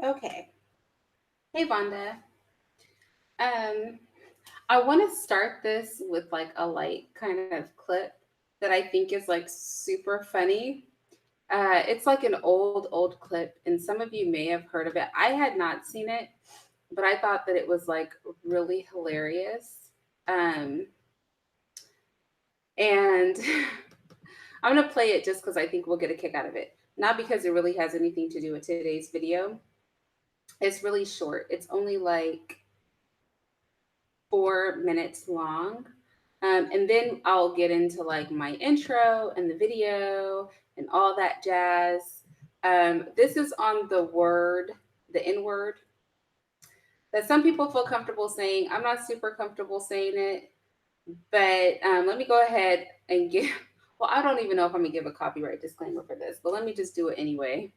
Okay. Hey, Vonda. I want to start this with like a light kind of clip that I think is like super funny. It's like an old clip, and some of you may have heard of it. I had not seen it, but I thought that it was like really hilarious. Um, and I'm gonna play it just because I think we'll get a kick out of it. Not because it really has anything to do with today's video. It's really short. It's only like 4 minutes long. And then I'll get into like my intro and the video and all that jazz. This is on the word, the N word, that some people feel comfortable saying. I'm not super comfortable saying it, but let me go ahead and give. Well, I don't even know if I'm gonna give a copyright disclaimer for this, but let me just do it anyway.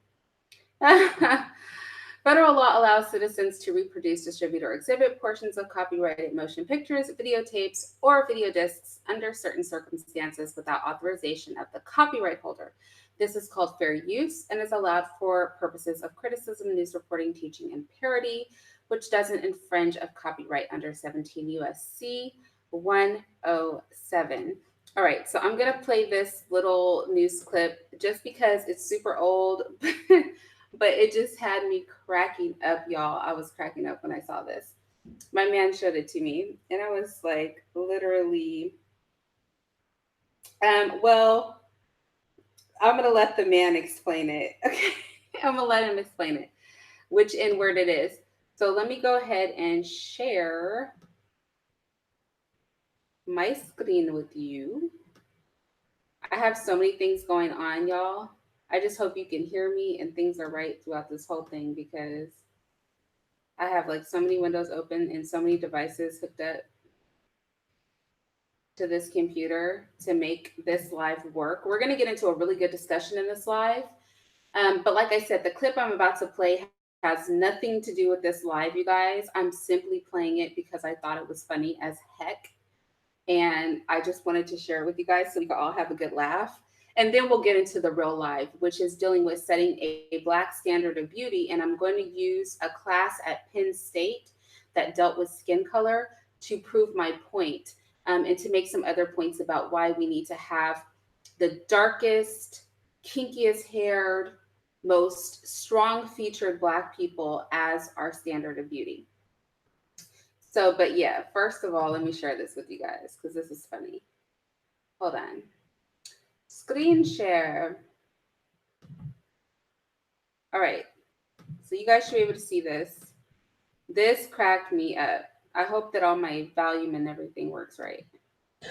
Federal law allows citizens to reproduce, distribute, or exhibit portions of copyrighted motion pictures, videotapes, or video discs under certain circumstances without authorization of the copyright holder. This is called fair use and is allowed for purposes of criticism, news reporting, teaching, and parody, which doesn't infringe of copyright under 17 USC 107. All right, so I'm gonna play this little news clip just because it's super old, but it just had me cracking up, y'all. I was cracking up when I saw this. My man showed it to me, and I was like, literally, well, I'm gonna let the man explain it. Okay, I'm gonna let him explain it, which N word it is. So let me go ahead and share my screen with you. I have so many things going on, y'all. I just hope you can hear me and things are right throughout this whole thing because I have like so many windows open and so many devices hooked up to this computer to make this live work. We're going to get into a really good discussion in this live. But like I said, the clip I'm about to play has nothing to do with this live, you guys. I'm simply playing it because I thought it was funny as heck. And I just wanted to share it with you guys so we can all have a good laugh. And then we'll get into the real life, which is dealing with setting a Black standard of beauty. And I'm going to use a class at Penn State that dealt with skin color to prove my point, and to make some other points about why we need to have the darkest, kinkiest haired, most strong featured Black people as our standard of beauty. So, but yeah, first of all, let me share this with you guys because this is funny. Hold on. Screen share. All right. So you guys should be able to see this. This cracked me up. I hope that all my volume and everything works right.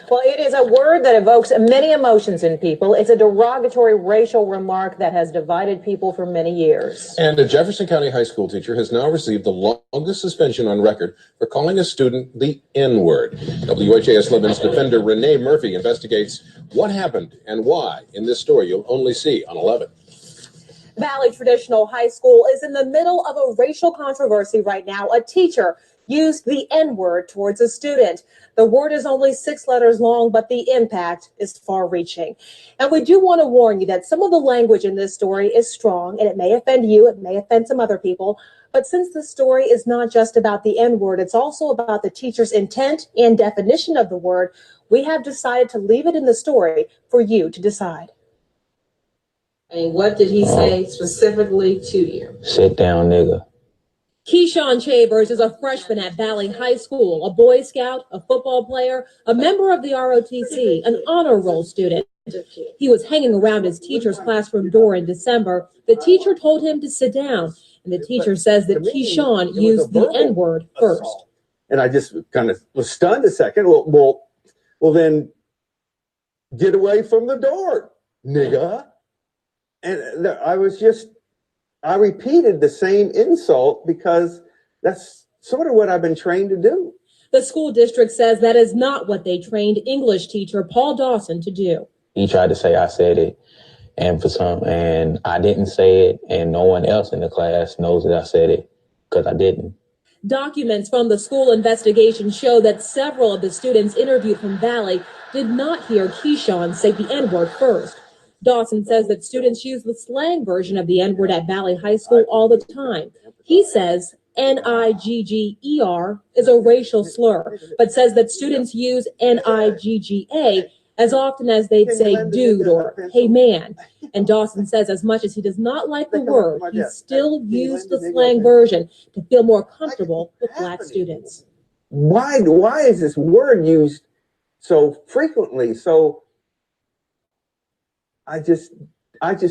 Well, it is a word that evokes many emotions in people. It's a derogatory racial remark that has divided people for many years. And a Jefferson County high school teacher has now received the longest suspension on record for calling a student the N-word. WHAS 11's defender Renee Murphy investigates what happened and why in this story you'll only see on 11. Valley Traditional High School is in the middle of a racial controversy right now. A teacher used the N-word towards a student. The word is only 6 letters long, but the impact is far-reaching. And we do want to warn you that some of the language in this story is strong, and it may offend you, it may offend some other people. But since the story is not just about the N-word, it's also about the teacher's intent and definition of the word, we have decided to leave it in the story for you to decide. And what did he say specifically to you? Sit down, nigga. Keyshawn Chambers is a freshman at Valley High School, a Boy Scout, a football player, a member of the ROTC, an honor roll student. He was hanging around his teacher's classroom door in December. The teacher told him to sit down, and the teacher says that Keyshawn used the N-word first. And I just kind of was stunned a second. Well, then get away from the door, nigga. And I repeated the same insult because that's sort of what I've been trained to do. The school district says that is not what they trained English teacher Paul Dawson to do. He tried to say I said it, and I didn't say it, and no one else in the class knows that I said it because I didn't. Documents from the school investigation show that several of the students interviewed from Valley did not hear Keyshawn say the N-word first. Dawson says that students use the slang version of the N-word at Valley High School all the time. He says Nigger is a racial slur, but says that students use Nigga as often as they'd say dude or hey man. And Dawson says as much as he does not like the word, he still used the slang version to feel more comfortable with Black students. Why is this word used so frequently? So I just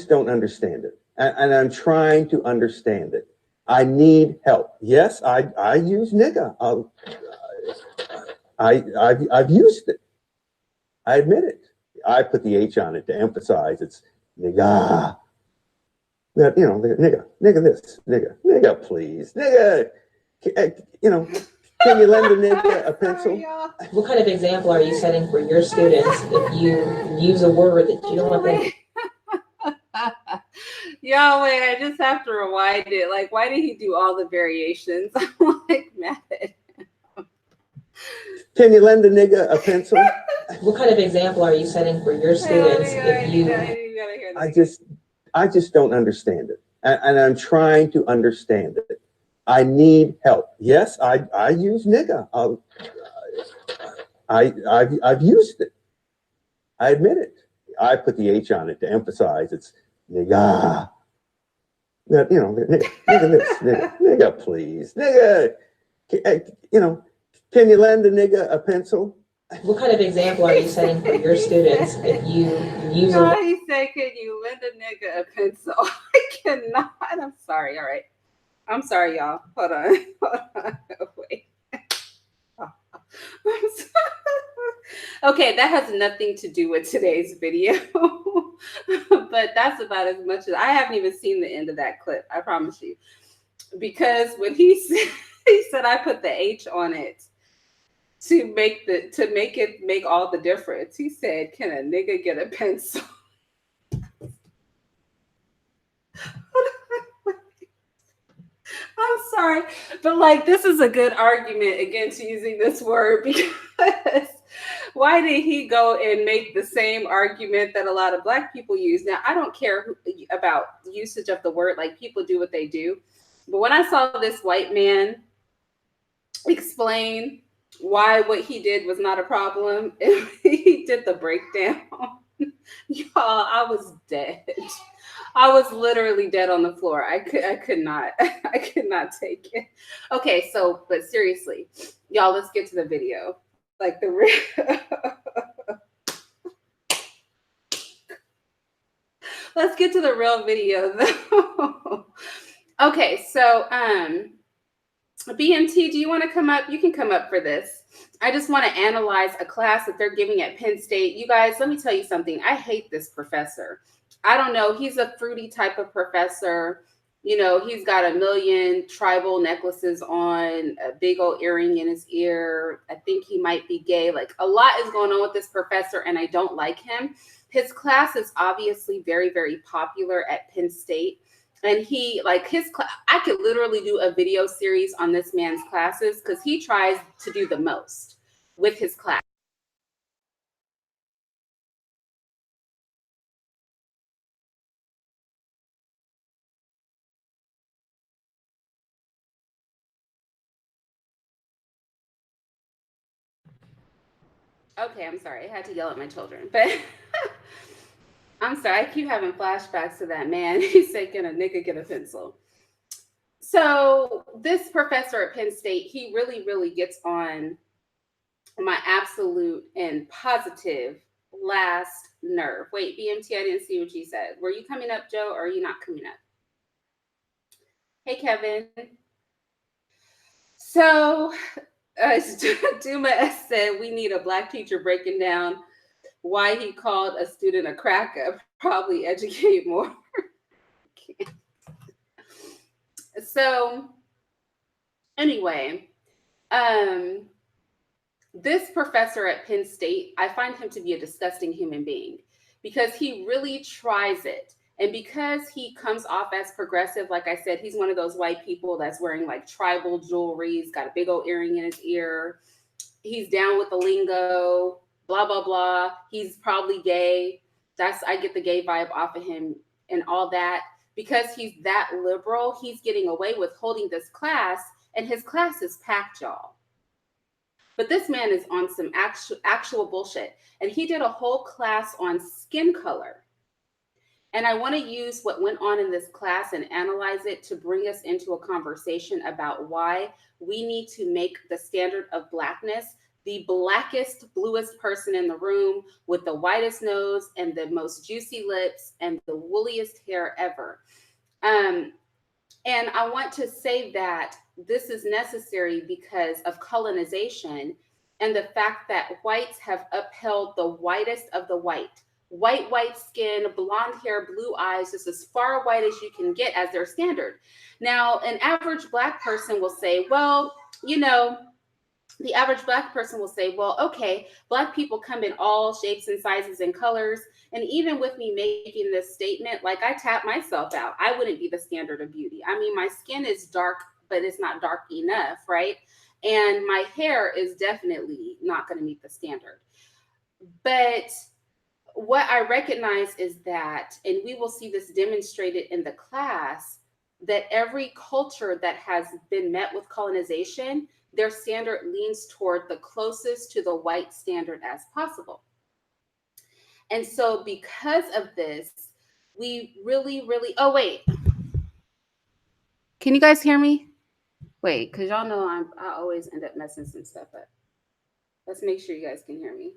don't understand it. And I'm trying to understand it. I need help. Yes, I use nigga. I've used it. I admit it. I put the H on it to emphasize it's nigga. That, you know, nigga this, nigga please, nigga, you know, can you lend a nigga a pencil? What kind of example are you setting for your students if you use a word that you don't want them to? Y'all, wait, I just have to rewind it. Like, why did he do all the variations? I'm like mad at him. Can you lend a nigga a pencil? What kind of example are you setting for your students if you? I just don't understand it. And I'm trying to understand it. I need help. Yes, I use nigga. I've used it. I admit it. I put the H on it to emphasize it's nigga. That, you know, nigga this, nigga please, nigga, you know, can you lend a nigga a pencil? What kind of example are you setting for your students if you use a? He said, "Can you lend a nigga a pencil?" I cannot. I'm sorry. All right. I'm sorry, y'all. Hold on. Wait. I'm sorry. Okay, that has nothing to do with today's video, but that's about as much as I haven't even seen the end of that clip. I promise you, because when he said I put the H on it to make it make all the difference. He said, "Can a nigga get a pencil?" I'm sorry, but like this is a good argument against using this word because why did he go and make the same argument that a lot of Black people use? Now, I don't care about usage of the word, like people do what they do. But when I saw this white man explain why what he did was not a problem, he did the breakdown. Y'all, I was dead. I was literally dead on the floor. I could not take it. Okay, so but seriously, y'all, let's get to the video. Like the real let's get to the real video though. Okay, so BMT, do you want to come up? You can come up for this. I just want to analyze a class that they're giving at Penn State. You guys, let me tell you something. I hate this professor. I don't know. He's a fruity type of professor. You know, he's got a million tribal necklaces on, a big old earring in his ear. I think he might be gay. Like a lot is going on with this professor and I don't like him. His class is obviously very, very popular at Penn State. And he, like his class, I could literally do a video series on this man's classes because he tries to do the most with his class. Okay, I'm sorry. I had to yell at my children, but I'm sorry. I keep having flashbacks to that man. He said, "Can a nigga get a pencil?" So this professor at Penn State, he really, really gets on my absolute and positive last nerve. Wait, BMT, I didn't see what you said. Were you coming up, Joe, or are you not coming up? Hey, Kevin. So Duma S said we need a Black teacher breaking down why he called a student a cracker. Probably educate more. So anyway, this professor at Penn State, I find him to be a disgusting human being because he really tries it. And because he comes off as progressive, like I said, he's one of those white people that's wearing like tribal jewelry. He's got a big old earring in his ear. He's down with the lingo, blah, blah, blah. He's probably gay. I get the gay vibe off of him and all that. Because he's that liberal, he's getting away with holding this class, and his class is packed, y'all. But this man is on some actual bullshit. And he did a whole class on skin color. And I want to use what went on in this class and analyze it to bring us into a conversation about why we need to make the standard of Blackness the blackest, bluest person in the room with the whitest nose and the most juicy lips and the wooliest hair ever. And I want to say that this is necessary because of colonization and the fact that whites have upheld the whitest of the white. White skin, blonde hair, blue eyes, just as far white as you can get as their standard. Now, an average Black person will say, well, you know, the average Black person will say, well, okay, Black people come in all shapes and sizes and colors. And even with me making this statement, like I tap myself out, I wouldn't be the standard of beauty. I mean, my skin is dark, but it's not dark enough, right? And my hair is definitely not going to meet the standard. But what I recognize is that, and we will see this demonstrated in the class, that every culture that has been met with colonization, their standard leans toward the closest to the white standard as possible. And so because of this, we really, oh, wait. Can you guys hear me? Wait, because y'all know I always end up messing some stuff up. Let's make sure you guys can hear me.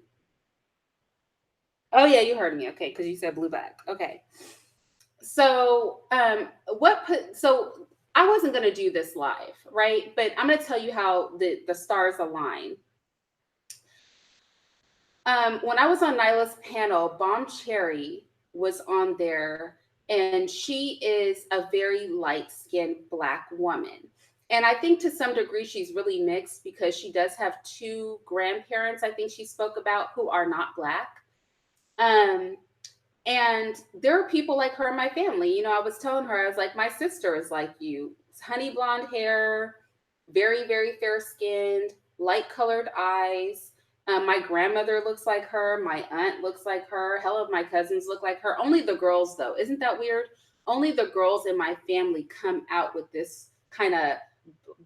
Oh yeah, you heard me. Okay, because you said blue back. Okay. So so I wasn't gonna do this live, right? But I'm gonna tell you how the stars align. When I was on Nyla's panel, Bomb Cherry was on there, and she is a very light-skinned Black woman. And I think to some degree she's really mixed because she does have 2 grandparents, I think she spoke about, who are not Black. And there are people like her in my family. You know, I was telling her, I was like, my sister is like you. It's honey blonde hair, very, very fair skinned, light colored eyes. My grandmother looks like her. My aunt looks like her. Hell of my cousins look like her. Only the girls, though. Isn't that weird? Only the girls in my family come out with this kind of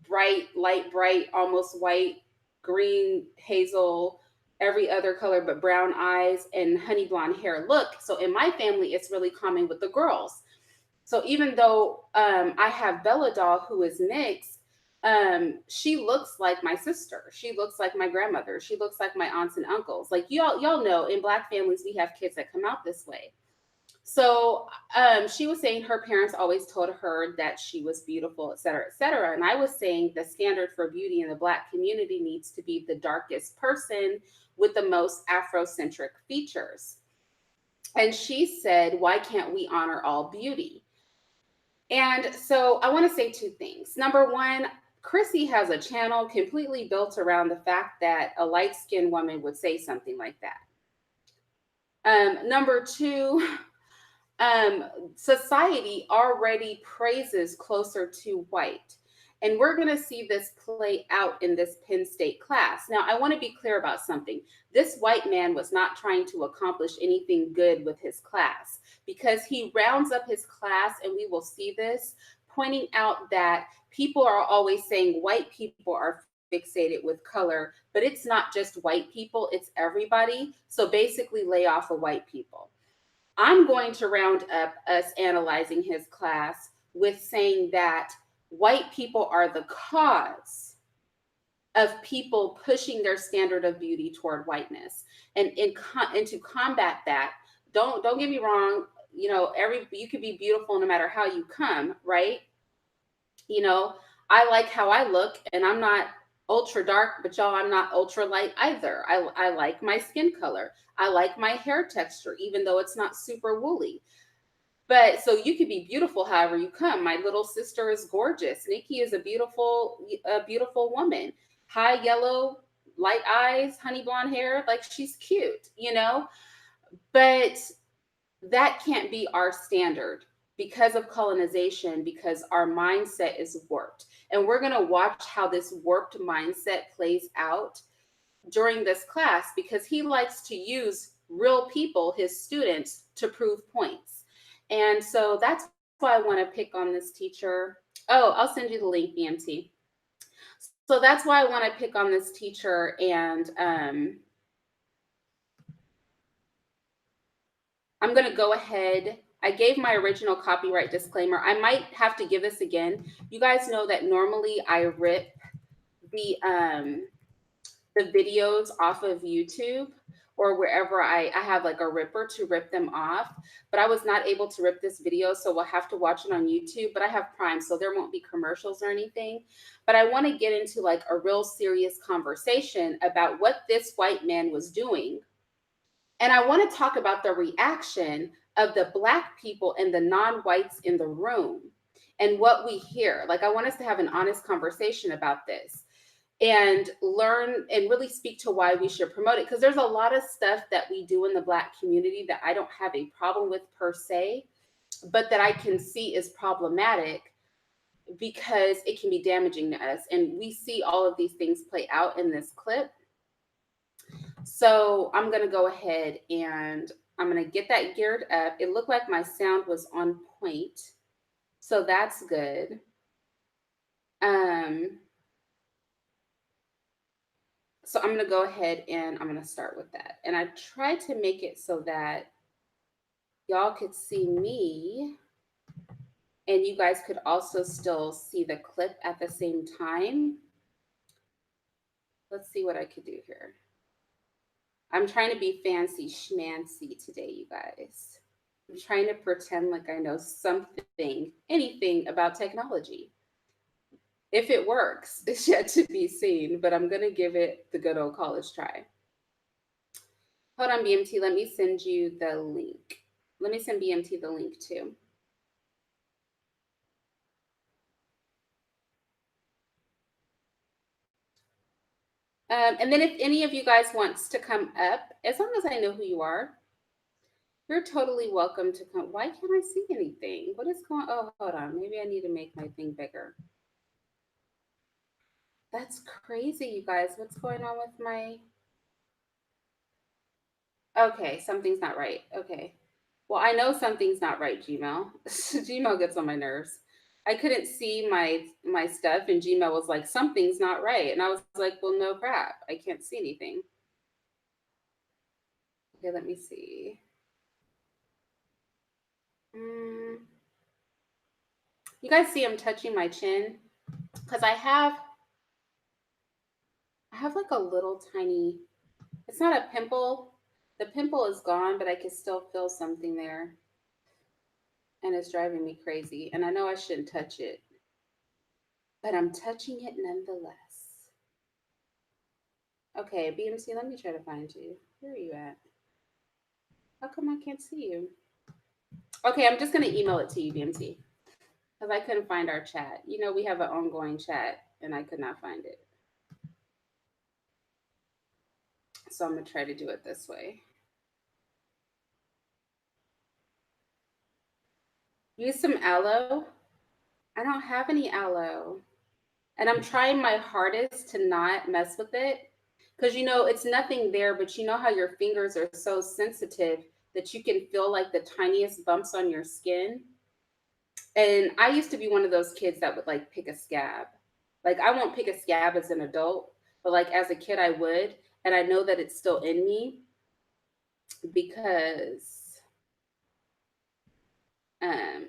bright, light, bright, almost white, green, hazel, every other color but brown eyes and honey blonde hair look. So in my family, it's really common with the girls. So even though I have Bella Doll, who is mixed, she looks like my sister. She looks like my grandmother. She looks like my aunts and uncles. Like y'all know, in Black families, we have kids that come out this way. So she was saying her parents always told her that she was beautiful, et cetera, et cetera. And I was saying the standard for beauty in the Black community needs to be the darkest person with the most Afrocentric features. And she said, why can't we honor all beauty? And so I want to say 2 things. Number one, Chrissy has a channel completely built around the fact that a light-skinned woman would say something like that. Number 2, society already praises closer to white. And we're going to see this play out in this Penn State class. Now, I want to be clear about something. This white man was not trying to accomplish anything good with his class, because he rounds up his class, and we will see this, pointing out that people are always saying white people are fixated with color, but it's not just white people, it's everybody. So basically lay off the white people. I'm going to round up us analyzing his class with saying that white people are the cause of people pushing their standard of beauty toward whiteness. And to combat that, don't get me wrong, you know, you could be beautiful no matter how you come, right? You know, I like how I look, and I'm not ultra dark, but y'all, I'm not ultra light either. I like my skin color. I like my hair texture, even though it's not super woolly. But so you could be beautiful however you come. My little sister is gorgeous. Nikki is a beautiful woman. High yellow, light eyes, honey blonde hair. Like, she's cute, you know? But that can't be our standard because of colonization, because our mindset is warped. And we're going to watch how this warped mindset plays out during this class, because he likes to use real people, his students, to prove points. And so that's why I want to pick on this teacher. Oh, I'll send you the link, BMT. So that's why I want to pick on this teacher. And I'm going to go ahead. I gave my original copyright disclaimer. I might have to give this again. You guys know that normally I rip the videos off of YouTube or wherever I have like a ripper to rip them off, but I was not able to rip this video, so we'll have to watch it on YouTube. But I have Prime, so there won't be commercials or anything. But I want to get into like a real serious conversation about what this white man was doing. And I want to talk about the reaction of the Black people and the non-whites in the room and what we hear. Like, I want us to have an honest conversation about this and learn and really speak to why we should promote it. Because there's a lot of stuff that we do in the Black community that I don't have a problem with per se, but that I can see is problematic because it can be damaging to us. And we see all of these things play out in this clip. So I'm going to go ahead and I'm going to get that geared up. It looked like my sound was on point, so that's good. So I'm going to go ahead and I'm going to start with that. And I tried to make it so that y'all could see me and you guys could also still see the clip at the same time. Let's see what I could do here. I'm trying to be fancy schmancy today, you guys. I'm trying to pretend like I know something, anything about technology. If it works, it's yet to be seen, but I'm going to give it the good old college try. Hold on, BMT. Let me send you the link. Let me send BMT the link too. And then if any of you guys wants to come up, as long as I know who you are, you're totally welcome to come. Why can't I see anything? What is going on? Oh, hold on. Maybe I need to make my thing bigger. That's crazy, you guys. What's going on with my... Okay, something's not right. Okay. Well, I know something's not right, Gmail. Gmail gets on my nerves. I couldn't see my stuff, and Gmail was like, something's not right. And I was like, well, no crap. I can't see anything. Okay, let me see. You guys see I'm touching my chin? Because I have like a little tiny, it's not a pimple. The pimple is gone, but I can still feel something there. And it's driving me crazy. And I know I shouldn't touch it, but I'm touching it nonetheless. Okay, BMC, let me try to find you. Where are you at? How come I can't see you? Okay, I'm just going to email it to you, BMC, because I couldn't find our chat. You know, we have an ongoing chat, and I could not find it. So I'm going to try to do it this way. Use some aloe. I don't have any aloe. And I'm trying my hardest to not mess with it. Because, you know, it's nothing there, but you know how your fingers are so sensitive that you can feel like the tiniest bumps on your skin. And I used to be one of those kids that would like pick a scab. Like, I won't pick a scab as an adult, but like as a kid, I would. And I know that it's still in me because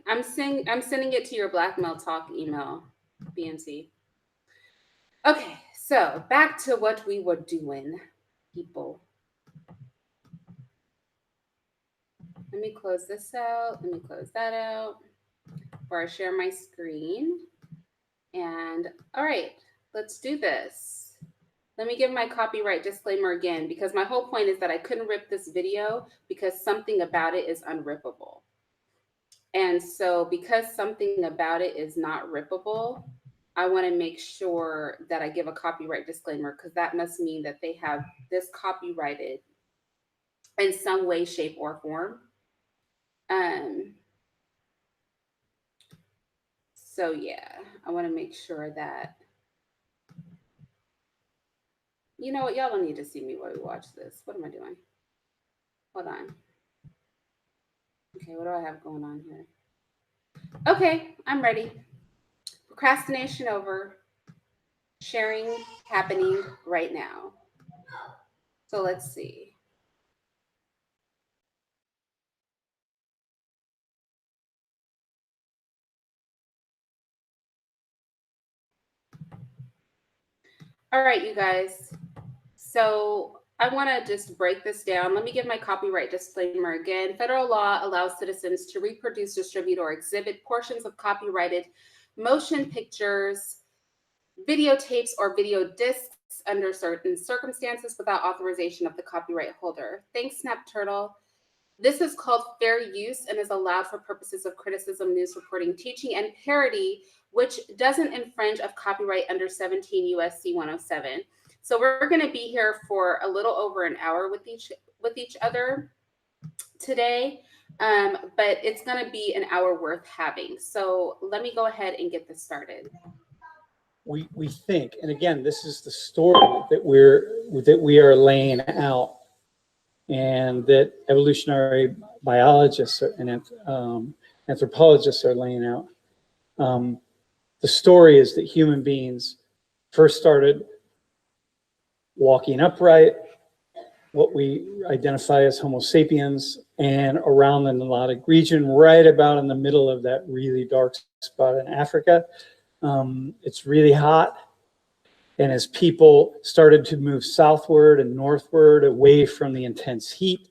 I'm sending it to your Blackmail Talk email, BNC. Okay, so back to what we were doing, people. Let me close this out. Let me close that out before I share my screen. And all right, let's do this. Let me give my copyright disclaimer again, because my whole point is that I couldn't rip this video because something about it is unrippable. And so because something about it is not rippable, I want to make sure that I give a copyright disclaimer, because that must mean that they have this copyrighted in some way, shape, or form. So yeah, I want to make sure that, you know what, y'all don't need to see me while we watch this. What am I doing? Hold on. Okay, what do I have going on here? Okay, I'm ready. Procrastination over. Sharing happening right now. So let's see. All right, you guys. So I want to just break this down. Let me give my copyright disclaimer again. Federal law allows citizens to reproduce, distribute, or exhibit portions of copyrighted motion pictures, videotapes, or video discs under certain circumstances without authorization of the copyright holder. Thanks, Snap Turtle. This is called fair use and is allowed for purposes of criticism, news reporting, teaching, and parody, which doesn't infringe of copyright under 17 USC 107. So we're going to be here for a little over an hour with each other today, but it's going to be an hour worth having. So let me go ahead and get this started. We think, and again, this is the story that we are laying out, and that evolutionary biologists and anthropologists are laying out. The story is that human beings first started walking upright, what we identify as Homo sapiens, and around the Nilotic region, right about in the middle of that really dark spot in Africa. It's really hot. And as people started to move southward and northward away from the intense heat,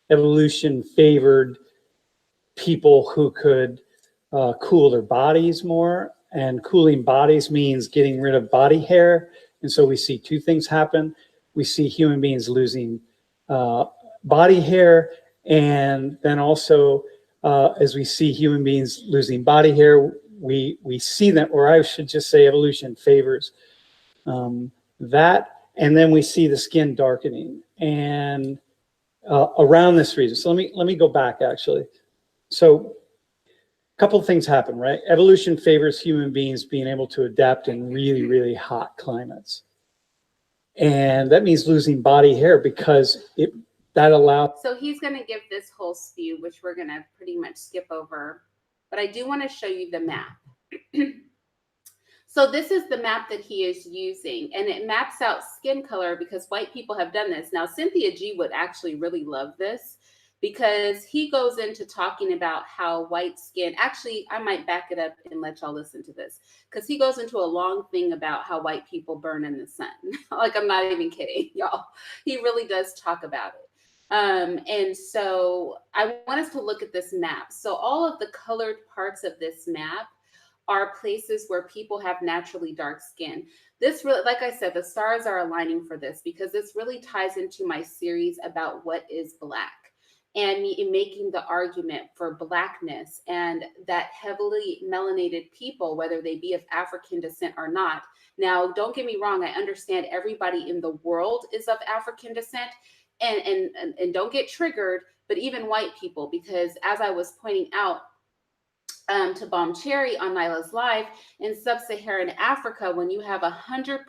evolution favored people who could cool their bodies more. And cooling bodies means getting rid of body hair. And so we see two things happen. We see human beings losing body hair. And then also, as we see human beings losing body hair, we see that, or I should just say evolution favors that. And then we see the skin darkening and around this region. So let me go back actually. So a couple of things happen, right? Evolution favors human beings being able to adapt in really, really hot climates. And that means losing body hair because that allows. So he's going to give this whole spew, which we're going to pretty much skip over. But I do want to show you the map. So this is the map that he is using, and it maps out skin color because white people have done this. Now, Cynthia G would actually really love this because he goes into talking about how white skin, actually, I might back it up and let y'all listen to this because he goes into a long thing about how white people burn in the sun. Like, I'm not even kidding, y'all. He really does talk about it. And so I want us to look at this map. So all of the colored parts of this map are places where people have naturally dark skin. This really, like I said, the stars are aligning for this because this really ties into my series about what is Black and me making the argument for Blackness and that heavily melanated people, whether they be of African descent or not. Now, don't get me wrong. I understand everybody in the world is of African descent and don't get triggered, but even white people, because as I was pointing out, to Bomb Cherry on Nyla's Live, in sub-Saharan Africa, when you have 100%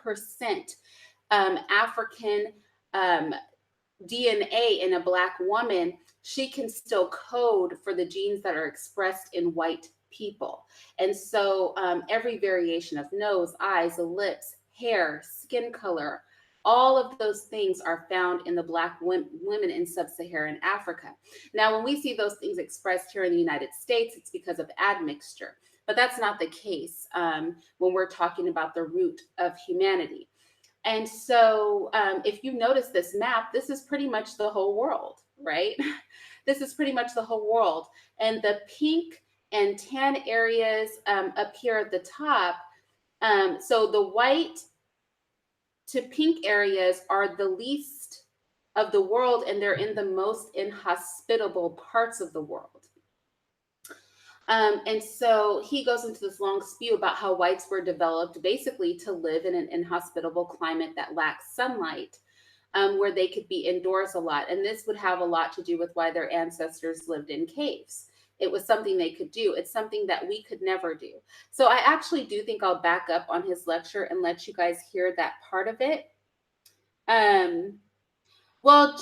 African DNA in a Black woman, she can still code for the genes that are expressed in white people. And so every variation of nose, eyes, lips, hair, skin color, all of those things are found in the Black women in sub-Saharan Africa. Now, when we see those things expressed here in the United States, it's because of admixture. But that's not the case when we're talking about the root of humanity. And so if you notice this map, this is pretty much the whole world, right? This is pretty much the whole world. And the pink and tan areas up here at the top, so the white to pink areas are the least of the world, and they're in the most inhospitable parts of the world. And so he goes into this long spew about how whites were developed basically to live in an inhospitable climate that lacks sunlight, where they could be indoors a lot. And this would have a lot to do with why their ancestors lived in caves. It was something they could do. It's something that we could never do. So I actually do think I'll back up on his lecture and let you guys hear that part of it. Well,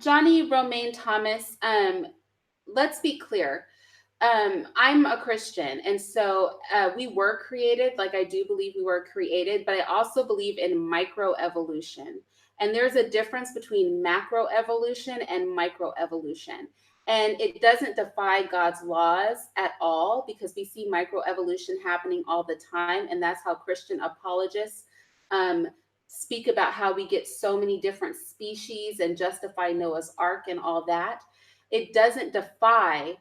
Johnny Romaine Thomas, let's be clear. I'm a Christian, and so we were created. Like, I do believe we were created, but I also believe in microevolution. And there's a difference between macroevolution and microevolution. And it doesn't defy God's laws at all, because we see microevolution happening all the time. And that's how Christian apologists um, speak about how we get so many different species and justify Noah's Ark and all that. It doesn't defy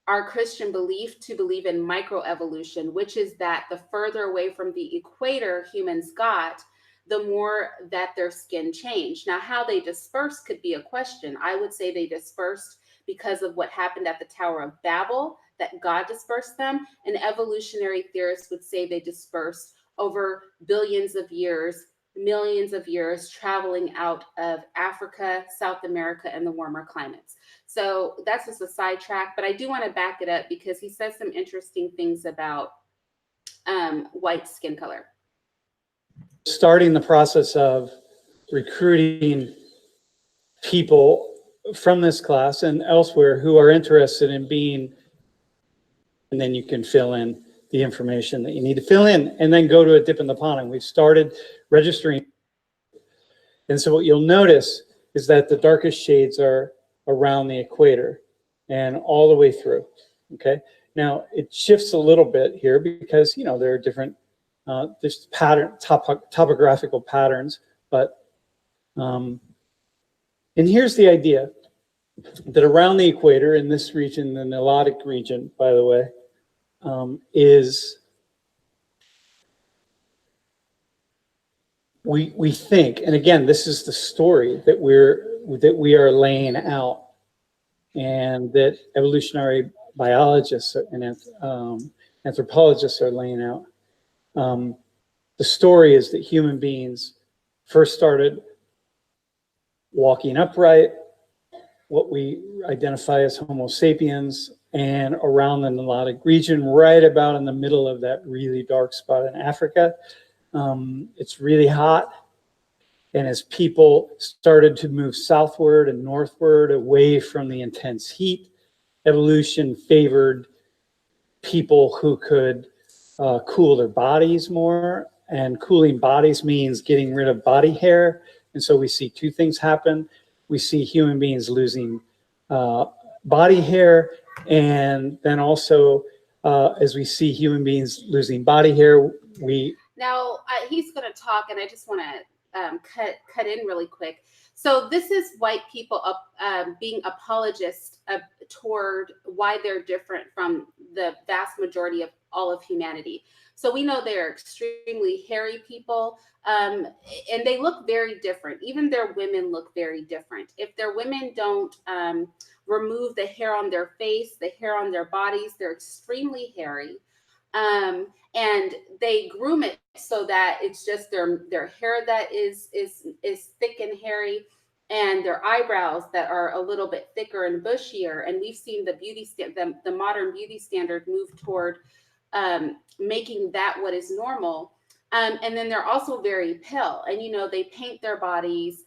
our Christian belief to believe in microevolution, which is that the further away from the equator humans got, the more that their skin changed. Now, how they dispersed could be a question. I would say they dispersed because of what happened at the Tower of Babel, that God dispersed them. And evolutionary theorists would say they dispersed over billions of years, millions of years, traveling out of Africa, South America, and the warmer climates. So that's just a sidetrack, but I do want to back it up because he says some interesting things about white skin color. Starting the process of recruiting people from this class and elsewhere who are interested in being, and then you can fill in the information that you need to fill in and then go to a dip in the pond. And we've started registering. And so what you'll notice is that the darkest shades are around the equator and all the way through. Okay. Now it shifts a little bit here because, you know, there are different, there's topographical patterns, but, and here's the idea that around the equator in this region, the Nilotic region, by the way, is we think, and again, this is the story that we are laying out, and that evolutionary biologists and anthropologists are laying out. The story is that human beings first started walking upright, what we identify as Homo sapiens, and around the Nilotic region, right about in the middle of that really dark spot in Africa. It's really hot. And as people started to move southward and northward away from the intense heat, evolution favored people who could cool their bodies more. And cooling bodies means getting rid of body hair. And so we see two things happen. We see human beings losing body hair. And then also, as we see human beings losing body hair, Now, he's going to talk, and I just want to cut in really quick. So this is white people being apologists toward why they're different from the vast majority of all of humanity. So we know they're extremely hairy people, and they look very different. Even their women look very different. If their women don't remove the hair on their face, the hair on their bodies, they're extremely hairy. And they groom it so that it's just their hair that is thick and hairy, and their eyebrows that are a little bit thicker and bushier. And we've seen the modern beauty standard move toward making that what is normal. And then they're also very pale, and they paint their bodies.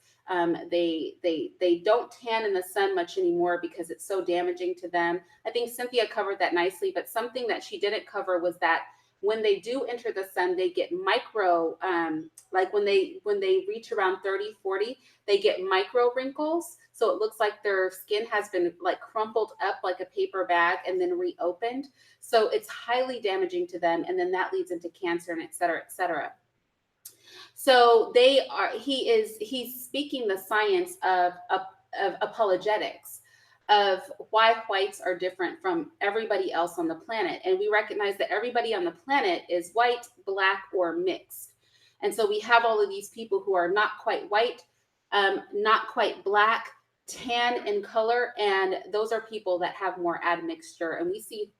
They don't tan in the sun much anymore because it's so damaging to them. I think Cynthia covered that nicely, but something that she didn't cover was that when they do enter the sun, they get micro, like when they reach around 30, 40, they get micro wrinkles. So it looks like their skin has been like crumpled up like a paper bag and then reopened. So it's highly damaging to them. And then that leads into cancer and et cetera, et cetera. So he's speaking the science of apologetics, of why whites are different from everybody else on the planet. And we recognize that everybody on the planet is white, black, or mixed. And so we have all of these people who are not quite white, not quite black, tan in color, and those are people that have more admixture. And we see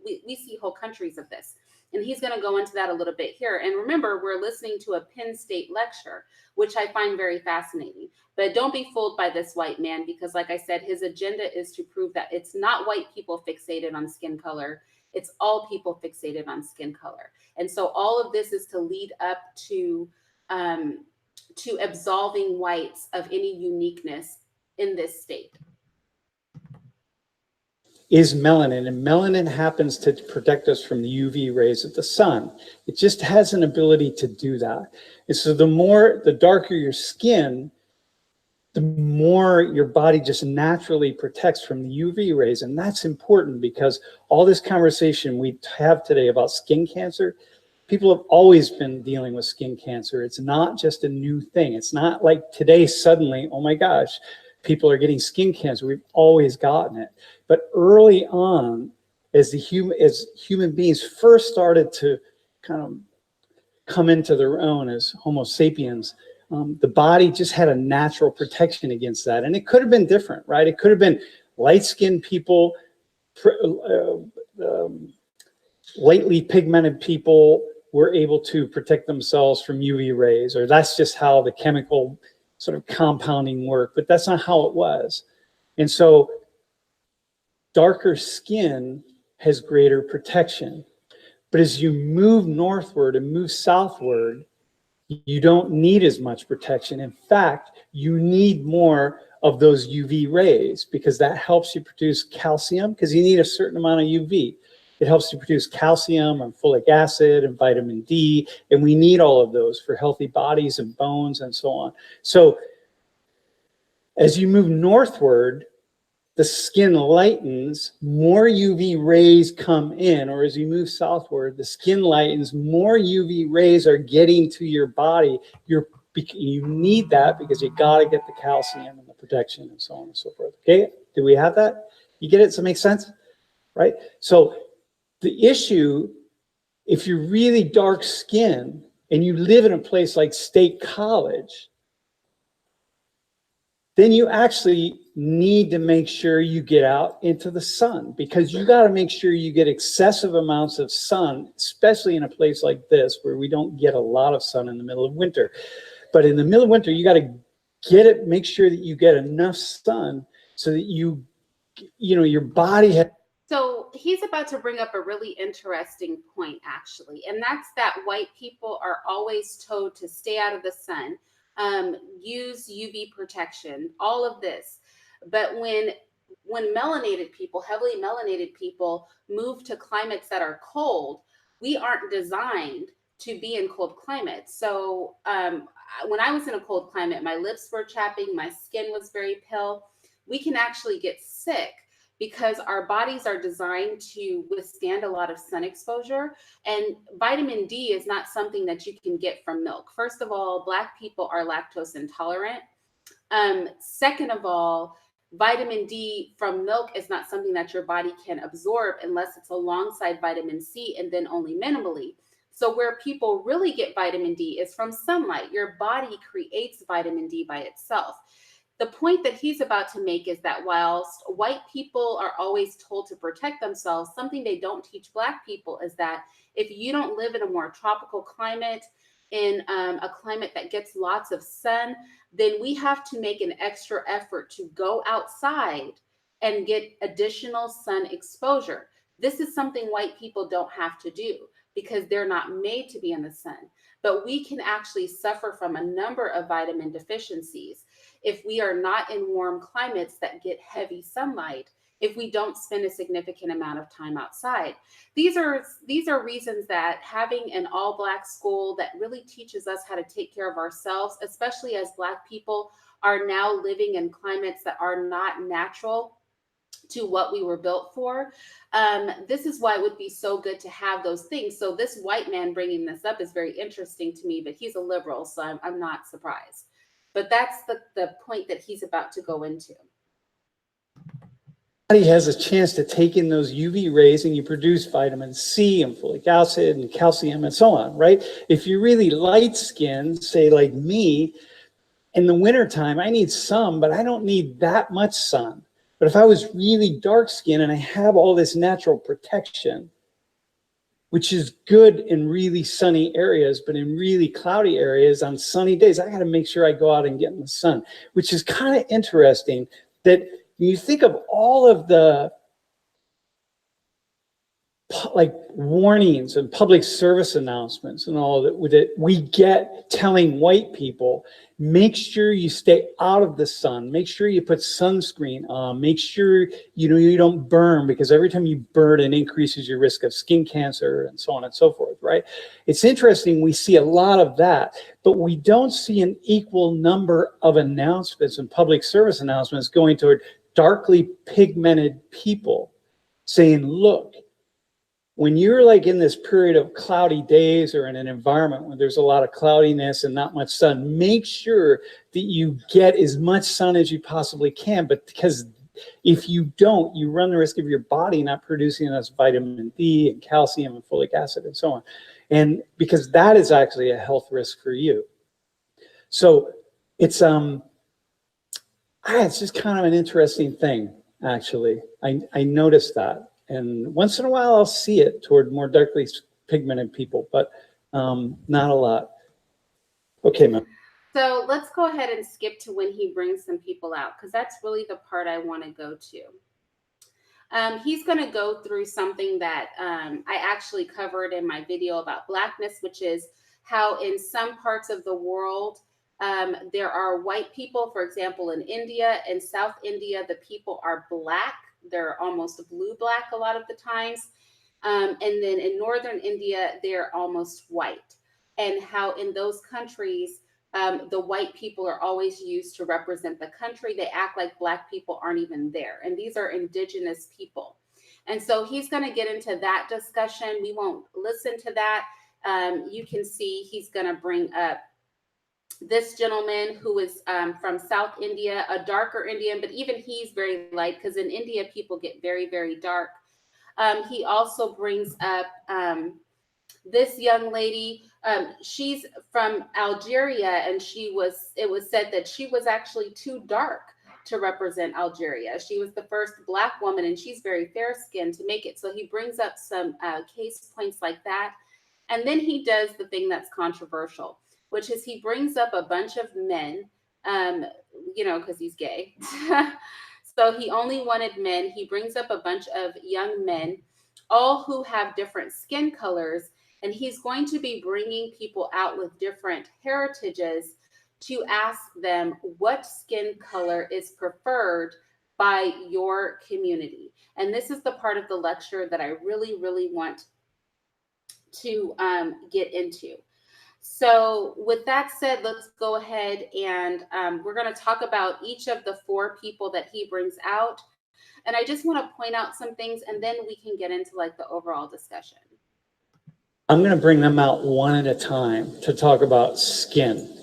whole countries of this. And he's going to go into that a little bit here. And remember, we're listening to a Penn State lecture, which I find very fascinating. But don't be fooled by this white man, because like I said, his agenda is to prove that it's not white people fixated on skin color. It's all people fixated on skin color. And so all of this is to lead up to absolving whites of any uniqueness in this state? Is melanin, and melanin happens to protect us from the UV rays of the sun. It just has an ability to do that. And so the darker your skin, the more your body just naturally protects from the UV rays. And that's important because all this conversation we have today about skin cancer, people have always been dealing with skin cancer. It's not just a new thing. It's not like today suddenly, oh my gosh, people are getting skin cancer. We've always gotten it. But early on, as human beings first started to kind of come into their own as Homo sapiens, the body just had a natural protection against that. And it could have been different, right? It could have been light-skinned people, lightly pigmented people were able to protect themselves from UV rays, or that's just how the chemical sort of compounding worked, but that's not how it was. And so darker skin has greater protection. But as you move northward and move southward, you don't need as much protection. In fact, you need more of those UV rays because that helps you produce calcium, because you need a certain amount of UV. It helps you produce calcium and folic acid and vitamin D, and we need all of those for healthy bodies and bones and so on. So as you move northward, the skin lightens, more UV rays come in, or as you move southward, the skin lightens, more UV rays are getting to your body. You need that because you got to get the calcium and the protection and so on and so forth. Okay, do we have that? You get it? Does it make sense? Right? So the issue, if you're really dark skinned and you live in a place like State College, then you actually need to make sure you get out into the sun, because you got to make sure you get excessive amounts of sun, especially in a place like this where we don't get a lot of sun in the middle of winter. But in the middle of winter, you got to make sure that you get enough sun so that your body has. So he's about to bring up a really interesting point, actually, and that's that white people are always told to stay out of the sun, use UV protection, all of this. But when melanated people, heavily melanated people, move to climates that are cold, we aren't designed to be in cold climates. So when I was in a cold climate, my lips were chapping, my skin was very pale. We can actually get sick because our bodies are designed to withstand a lot of sun exposure. And vitamin D is not something that you can get from milk. First of all, Black people are lactose intolerant. Second of all, vitamin D from milk is not something that your body can absorb unless it's alongside vitamin C, and then only minimally. So where people really get vitamin D is from sunlight. Your body creates vitamin D by itself. The point that he's about to make is that whilst white people are always told to protect themselves, something they don't teach Black people is that if you don't live in a more tropical climate, in a climate that gets lots of sun, then we have to make an extra effort to go outside and get additional sun exposure. This is something white people don't have to do because they're not made to be in the sun. But we can actually suffer from a number of vitamin deficiencies if we are not in warm climates that get heavy sunlight, if we don't spend a significant amount of time outside. These are reasons that having an all-Black school that really teaches us how to take care of ourselves, especially as Black people are now living in climates that are not natural to what we were built for. This is why it would be so good to have those things. So this white man bringing this up is very interesting to me, but he's a liberal, so I'm not surprised. But that's the point that he's about to go into. Body has a chance to take in those UV rays and you produce vitamin C and folic acid and calcium and so on, right? If you're really light skinned, say like me, in the wintertime, I need some, but I don't need that much sun. But if I was really dark skinned and I have all this natural protection, which is good in really sunny areas, but in really cloudy areas on sunny days, I got to make sure I go out and get in the sun, which is kind of interesting that you think of all of the like warnings and public service announcements and all that we get telling white people, make sure you stay out of the sun, make sure you put sunscreen on, make sure you don't burn, because every time you burn it increases your risk of skin cancer and so on and so forth, right? It's interesting, we see a lot of that, but we don't see an equal number of announcements and public service announcements going toward darkly pigmented people saying, look, when you're like in this period of cloudy days or in an environment where there's a lot of cloudiness and not much sun, make sure that you get as much sun as you possibly can. But because if you don't, you run the risk of your body not producing enough vitamin D and calcium and folic acid and so on. And because that is actually a health risk for you. So it's just kind of an interesting thing, actually. I noticed that. And once in a while, I'll see it toward more darkly pigmented people, but not a lot. Okay, ma'am. So let's go ahead and skip to when he brings some people out, because that's really the part I want to go to. He's going to go through something that I actually covered in my video about Blackness, which is how in some parts of the world, there are white people. For example, in India, in South India, the people are Black. They're almost blue-black a lot of the times. And then in Northern India, they're almost white. And how in those countries, the white people are always used to represent the country. They act like Black people aren't even there. And these are indigenous people. And so he's going to get into that discussion. We won't listen to that. You can see he's going to bring up this gentleman who is from South India, a darker Indian, but even he's very light, because in India, people get very, very dark. He also brings up this young lady. She's from Algeria, and it was said that she was actually too dark to represent Algeria. She was the first Black woman, and she's very fair-skinned to make it. So he brings up some case points like that. And then he does the thing that's controversial, which is he brings up a bunch of men, because he's gay. So he only wanted men. He brings up a bunch of young men, all who have different skin colors, and he's going to be bringing people out with different heritages to ask them what skin color is preferred by your community. And this is the part of the lecture that I really, really want to get into. So with that said, let's go ahead and we're going to talk about each of the 4 people that he brings out. And I just want to point out some things, and then we can get into like the overall discussion. I'm going to bring them out one at a time to talk about skin,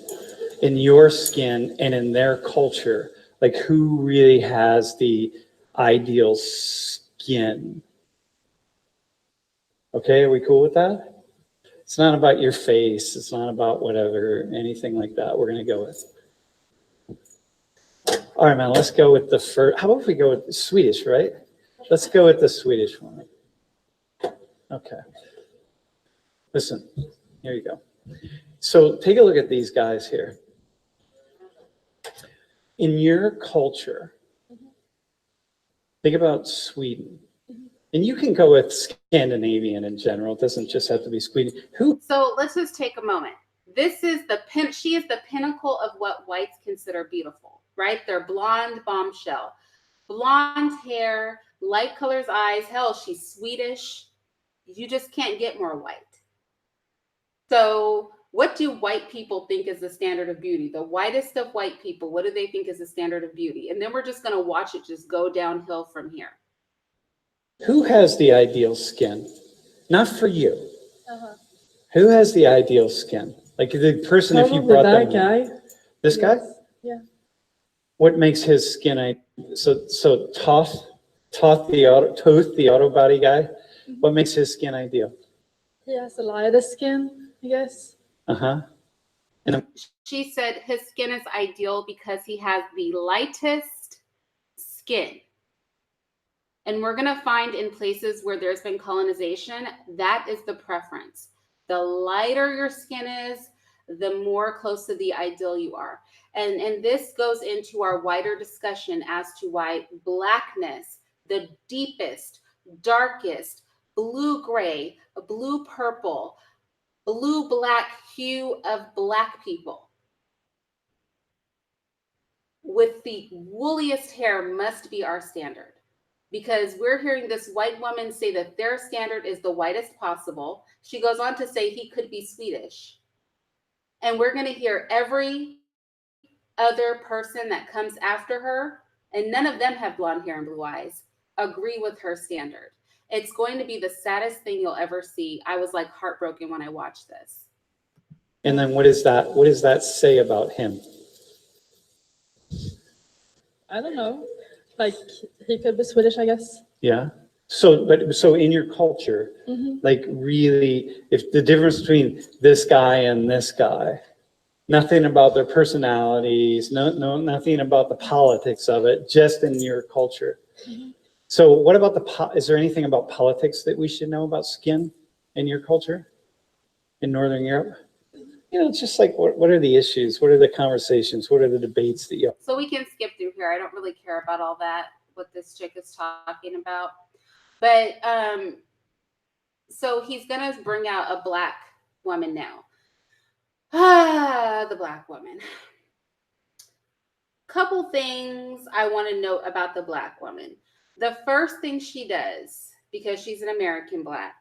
in your skin and in their culture, like who really has the ideal skin. Okay, are we cool with that? It's not about your face. It's not about whatever, anything like that. We're going to go with. All right, man, let's go with the first. How about if we go with the Swedish, right? Let's go with the Swedish one. Okay. Listen, here you go. So take a look at these guys here. In your culture, think about Sweden. And you can go with Scandinavian in general. It doesn't just have to be Sweden. So let's just take a moment. She is the pinnacle of what whites consider beautiful, right? They're blonde bombshell, blonde hair, light colors eyes. Hell, she's Swedish. You just can't get more white. So what do white people think is the standard of beauty? The whitest of white people, what do they think is the standard of beauty? And then we're just going to watch it just go downhill from here. Who has the ideal skin? Not for you. Who has the ideal skin? Like the person, if you brought that guy. This guy? Yeah. What makes his skin? So Toth the auto body guy. What makes his skin ideal? He has a lighter skin, I guess. And she said his skin is ideal because he has the lightest skin. And we're going to find in places where there's been colonization, that is the preference. The lighter your skin is, the more close to the ideal you are. And this goes into our wider discussion as to why Blackness, the deepest, darkest, blue gray, a blue purple, blue black hue of black people with the wooliest hair must be our standard, because we're hearing this white woman say that their standard is the whitest possible. She goes on to say he could be Swedish. And we're going to hear every other person that comes after her, and none of them have blonde hair and blue eyes, agree with her standard. It's going to be the saddest thing you'll ever see. I was like heartbroken when I watched this. And then what does that say about him? I don't know. Like, he could be Swedish, I guess. Yeah. So in your culture, like really, if the difference between this guy and this guy, nothing about their personalities, nothing about the politics of it, just in your culture. So what about is there anything about politics that we should know about skin in your culture in Northern Europe? You know, it's just like, what are the issues? What are the conversations? What are the debates that you have? So we can skip through here. I don't really care about all that, what this chick is talking about. But so he's going to bring out a black woman now. The black woman. Couple things I want to note about the black woman. The first thing she does, because she's an American black,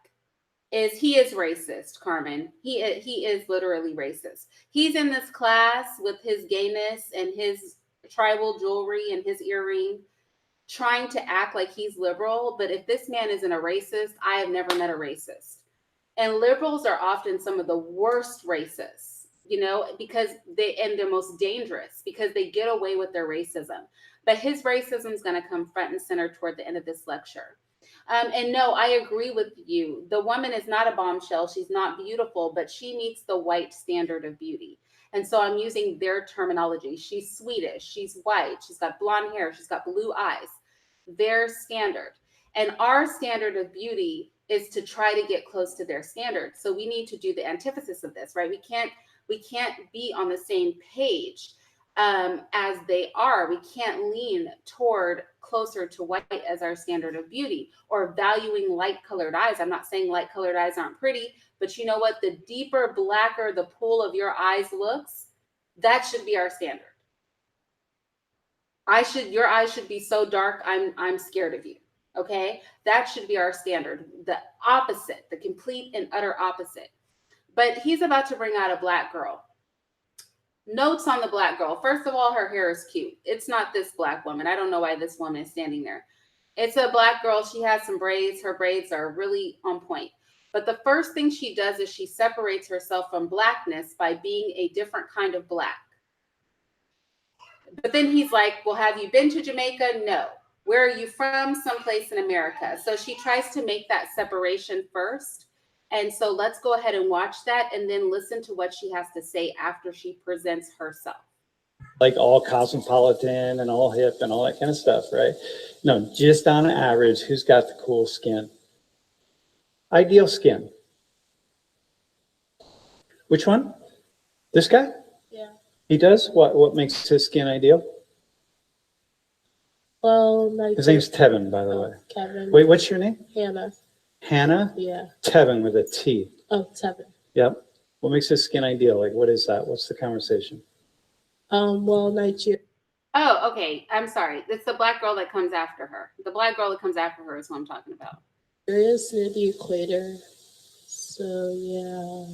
is he is racist, Carmen. He is literally racist. He's in this class with his gayness and his tribal jewelry and his earring, trying to act like he's liberal. But if this man isn't a racist, I have never met a racist. And liberals are often some of the worst racists, you know, because they're most dangerous because they get away with their racism. But his racism is going to come front and center toward the end of this lecture. And no, I agree with you. The woman is not a bombshell. She's not beautiful, but she meets the white standard of beauty. And so I'm using their terminology. She's Swedish. She's white. She's got blonde hair. She's got blue eyes. Their standard. And our standard of beauty is to try to get close to their standard. So we need to do the antithesis of this, right? We can't be on the same page as they are. We can't lean toward closer to white as our standard of beauty or valuing light colored eyes. I'm not saying light colored eyes aren't pretty, but you know what? The deeper, blacker the pool of your eyes looks, that should be our standard. Your eyes should be so dark, I'm scared of you. Okay? That should be our standard. The opposite, the complete and utter opposite. But he's about to bring out a black girl. Notes on the black girl. First of all, her hair is cute. It's not this black woman. I don't know why this woman is standing there. It's a black girl. She has some braids. Her braids are really on point. But the first thing she does is she separates herself from blackness by being a different kind of black. But then he's like, well, have you been to Jamaica? No. Where are you from? Someplace in America. So she tries to make that separation first. And so let's go ahead and watch that and then listen to what she has to say after she presents herself. Like all cosmopolitan and all hip and all that kind of stuff, right? No, just on average, who's got the cool skin? Ideal skin. Which one? This guy? Yeah. He does? What makes his skin ideal? Well, like his name's Tevin, by the way. Kevin. Wait, what's your name? Hannah. Hannah? Yeah. Tevin with a T. Oh, Tevin. Yep. What makes his skin ideal? Like, what is that? What's the conversation? Well, Nigeria. Oh, okay. I'm sorry. It's the black girl that comes after her. The black girl that comes after her is what I'm talking about. Nigeria's near the equator. So, yeah.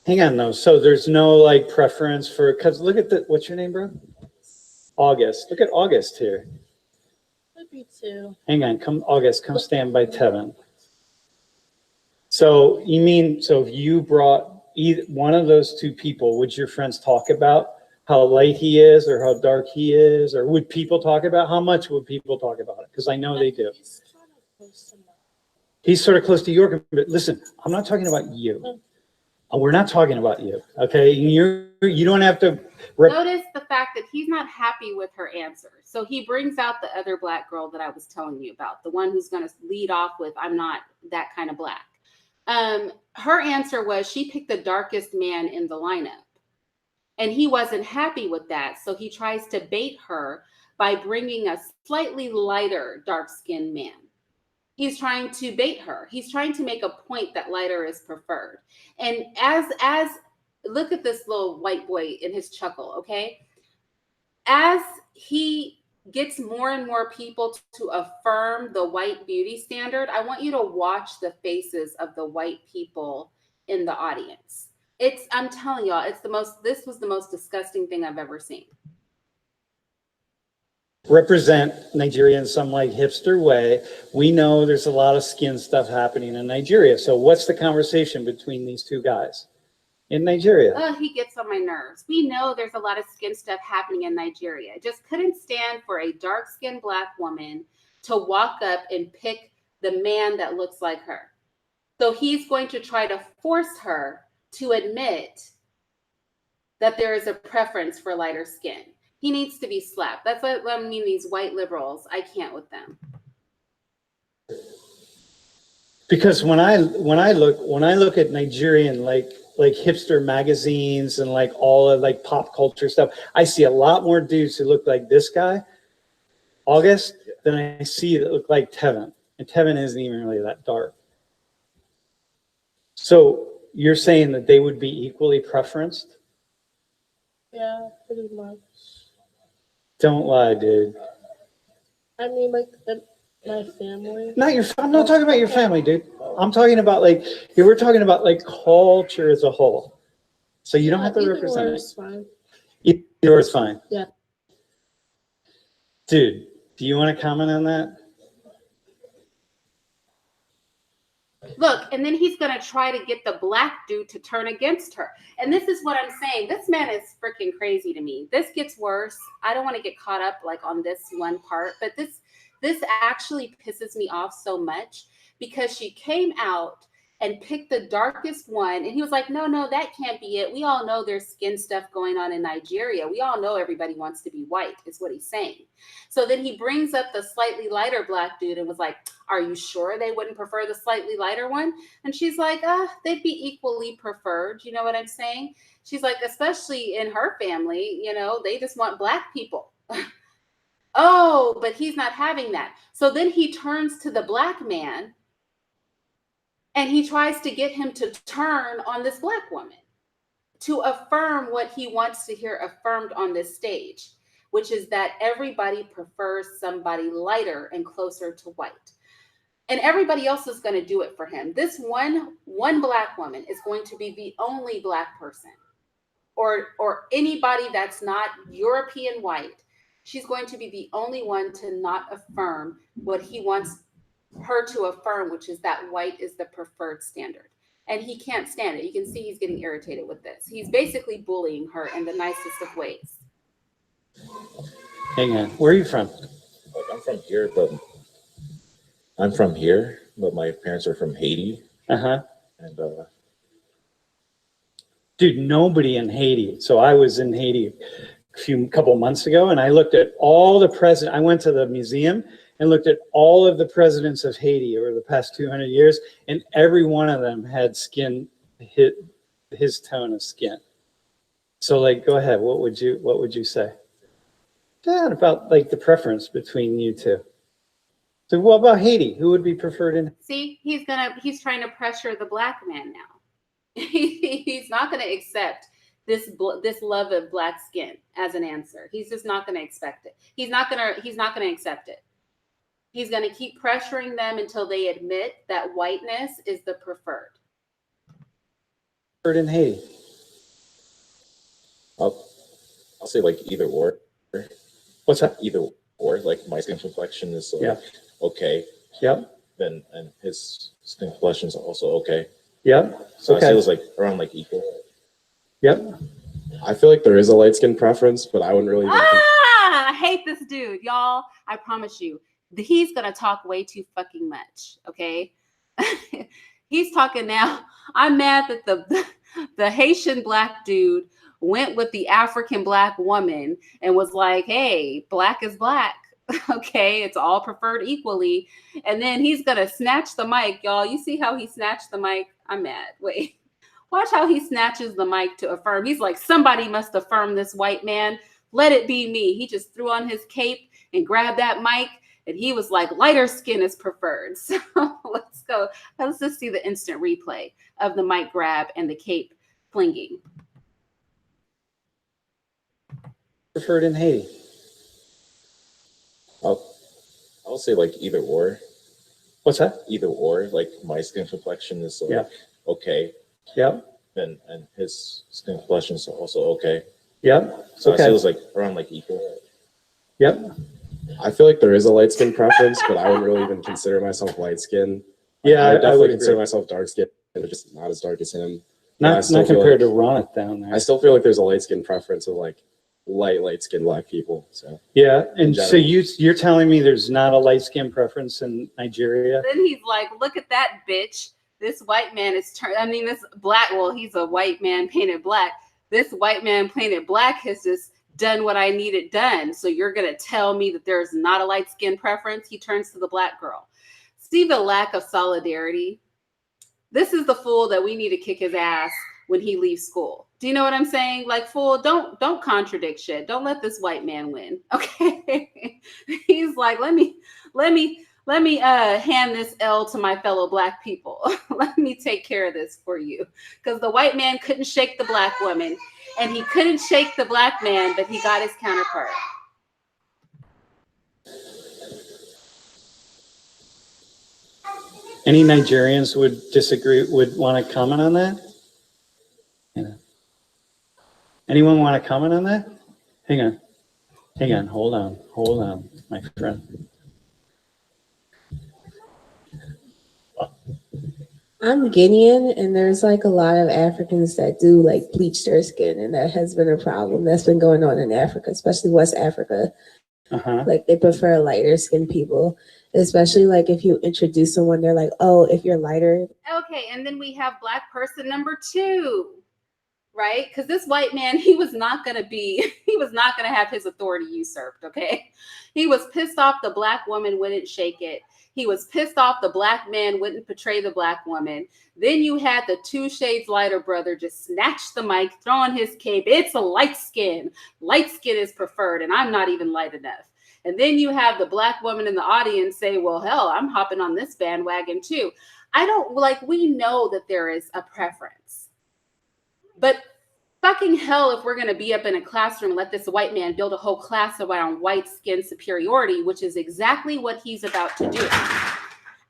Hang on, though. So there's no, like, preference for, because look at what's your name, bro? August. Look at August here. Could be too. Hang on. August, come stand by Tevin. So you mean, so if you brought either one of those two people, would your friends talk about how light he is or how dark he is? Or would people talk about, how much would people talk about it? Because I know they do. He's kind of close to mine. He's sort of close to York, but listen, I'm not talking about you. We're not talking about you, okay? You don't have to. Notice the fact that he's not happy with her answer. So he brings out the other black girl that I was telling you about, the one who's going to lead off with, I'm not that kind of black. Her answer was she picked the darkest man in the lineup. And he wasn't happy with that. So he tries to bait her by bringing a slightly lighter, dark-skinned man. He's trying to bait her. He's trying to make a point that lighter is preferred. And as look at this little white boy in his chuckle, okay? As he gets more and more people to affirm the white beauty standard, I want you to watch the faces of the white people in the audience. I'm telling y'all, this was the most disgusting thing I've ever seen. Represent Nigeria in some like hipster way. We know there's a lot of skin stuff happening in Nigeria. So what's the conversation between these two guys in Nigeria? Oh, he gets on my nerves. We know there's a lot of skin stuff happening in Nigeria. Just couldn't stand for a dark-skinned Black woman to walk up and pick the man that looks like her. So he's going to try to force her to admit that there is a preference for lighter skin. He needs to be slapped. That's what I mean, these white liberals. I can't with them. Because when I look at Nigerian like hipster magazines and like all of like pop culture stuff, I see a lot more dudes who look like this guy, August, than I see that look like Tevin. And Tevin isn't even really that dark. So you're saying that they would be equally preferenced? Yeah, pretty much. Don't lie, dude. I mean, like my family. I'm not talking about your family, dude. I'm talking about we're talking about like culture as a whole. So you don't have to represent it. Fine. Either is fine. Yeah. Dude, do you want to comment on that? Look, and then he's going to try to get the Black dude to turn against her. And this is what I'm saying. This man is freaking crazy to me. This gets worse. I don't want to get caught up like on this one part, but this actually pisses me off so much because she came out and picked the darkest one. And he was like, no, that can't be it. We all know there's skin stuff going on in Nigeria. We all know everybody wants to be white, is what he's saying. So then he brings up the slightly lighter Black dude and was like, are you sure they wouldn't prefer the slightly lighter one? And she's like, they'd be equally preferred. You know what I'm saying? She's like, especially in her family, they just want Black people. Oh, but he's not having that. So then he turns to the Black man and he tries to get him to turn on this Black woman to affirm what he wants to hear affirmed on this stage, which is that everybody prefers somebody lighter and closer to white. And everybody else is going to do it for him. This one Black woman is going to be the only Black person or anybody that's not European white. She's going to be the only one to not affirm what he wants her to affirm, which is that white is the preferred standard. And he can't stand it. You can see he's getting irritated with this. He's basically bullying her in the nicest of ways. Hang on. Where are you from? I'm from here, but my parents are from Haiti. Uh-huh. And dude, nobody in Haiti. So I was in Haiti a couple months ago, and I looked at all the presidents. I went to the museum and looked at all of the presidents of Haiti over the past 200 years, and every one of them had skin hit his tone of skin. So go ahead. What would you say? Yeah, about the preference between you two. So what about Haiti? Who would be preferred in? See, he's trying to pressure the Black man now. He's not going to accept this love of Black skin as an answer. He's just not going to expect it. He's not going to accept it. He's going to keep pressuring them until they admit that whiteness is the preferred. In Haiti. I'll say either or. What's that? Either or. My skin complexion is okay. Yep. And his skin complexion is also okay. Yep. So okay. I feel it's around equal. Yep. I feel like there is a light skin preference, but I wouldn't really. I hate this dude, y'all. I promise you, he's gonna talk way too fucking much. Okay, he's talking now. I'm mad that the Haitian Black dude went with the African Black woman and was like, "Hey, Black is Black." Okay, it's all preferred equally. And then he's gonna snatch the mic, y'all. You see how he snatched the mic? I'm mad. Wait. Watch how he snatches the mic to affirm. He's like, somebody must affirm this white man. Let it be me. He just threw on his cape and grabbed that mic and he was like, lighter skin is preferred. So let's go. Let's just see the instant replay of the mic grab and the cape flinging. Preferred in Haiti. I'll say like either or. What's that? Either or. Like my skin complexion is like Yeah. okay, Yep. and his skin complexion is also okay. Yep. So I Okay. say it was like around like equal. Yep. I feel like there is a light skin preference, but I wouldn't really even consider myself light skin. Yeah, I I definitely would consider agree. myself dark skin, but just not as dark as him. I Not still feel compared like- to Ronit down there. I still feel like there's a light skin preference of like light skin black people. So Yeah, and so general. you're telling me there's not a light skin preference in Nigeria? Then he's like, look at that bitch. This white man is this black, well, he's a white man painted black. This white man painted black has just done what I needed done. So you're going to tell me that there's not a light skin preference? He turns to the black girl. See the lack of solidarity? This is the fool that we need to kick his ass when he leaves school. Do you know what I'm saying? Like, fool, don't contradict shit. Don't let this white man win. Okay. He's like, let me hand this L to my fellow black people. Let me take care of this for you. Because the white man couldn't shake the black woman, and he couldn't shake the black man, but he got his counterpart. Any Nigerians would disagree, would want to comment on that? Yeah. Anyone want to comment on that? Hang on, hold on, my friend. I'm Guinean, and there's like a lot of Africans that do like bleach their skin, and that has been a problem that's been going on in Africa, especially West Africa. Like they prefer lighter skinned people, especially like if you introduce someone, they're like, oh, if you're lighter. Okay, and then we have black person number 2, right? Because this white man, he was not going to have his authority usurped, okay? He was pissed off the black woman wouldn't shake it. He was pissed off the black man wouldn't portray the black woman. Then you had the 2 shades lighter brother just snatch the mic, throw on his cape. It's a light skin. Light skin is preferred, and I'm not even light enough. And then you have the black woman in the audience say, well, hell, I'm hopping on this bandwagon too. We know that there is a preference. But fucking hell, if we're going to be up in a classroom and let this white man build a whole class around white skin superiority, which is exactly what he's about to do.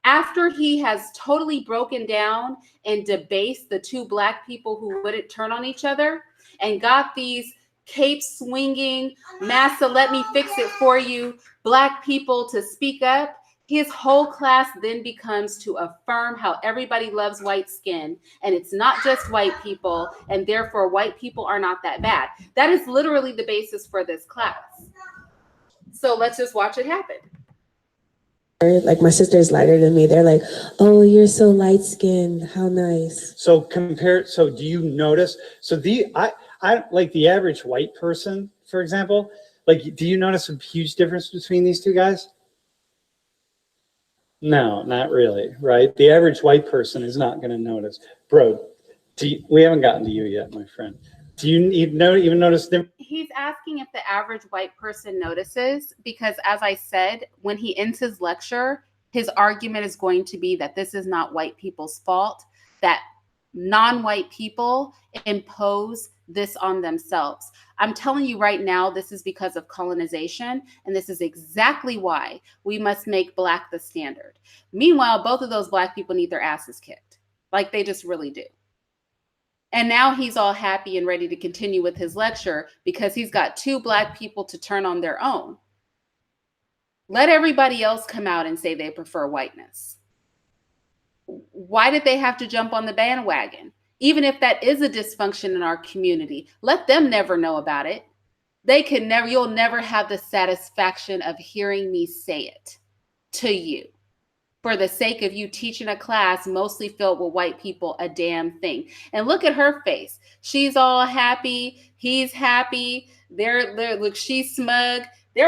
After he has totally broken down and debased the 2 black people who wouldn't turn on each other and got these cape swinging, massa, let me fix it for you, black people to speak up, his whole class then becomes to affirm how everybody loves white skin, and it's not just white people, and therefore white people are not that bad. That is literally the basis for this class. So let's just watch it happen. Like my sister is lighter than me. They're like, oh, you're so light skinned. How nice. So do you notice? So I like the average white person, for example, like, do you notice a huge difference between these 2 guys? No, not really, right? The average white person is not going to notice. Bro, we haven't gotten to you yet, my friend. Do you even notice them? He's asking if the average white person notices, because as I said, when he ends his lecture, his argument is going to be that this is not white people's fault, that non-white people impose this on themselves. I'm telling you right now, this is because of colonization, and this is exactly why we must make black the standard. Meanwhile, both of those black people need their asses kicked. Like, they just really do. And now he's all happy and ready to continue with his lecture because he's got 2 black people to turn on their own. Let everybody else come out and say they prefer whiteness. Why did they have to jump on the bandwagon? Even if that is a dysfunction in our community, let them never know about it. You'll never have the satisfaction of hearing me say it to you for the sake of you teaching a class mostly filled with white people a damn thing. And look at her face. She's all happy. He's happy. Look, she's smug.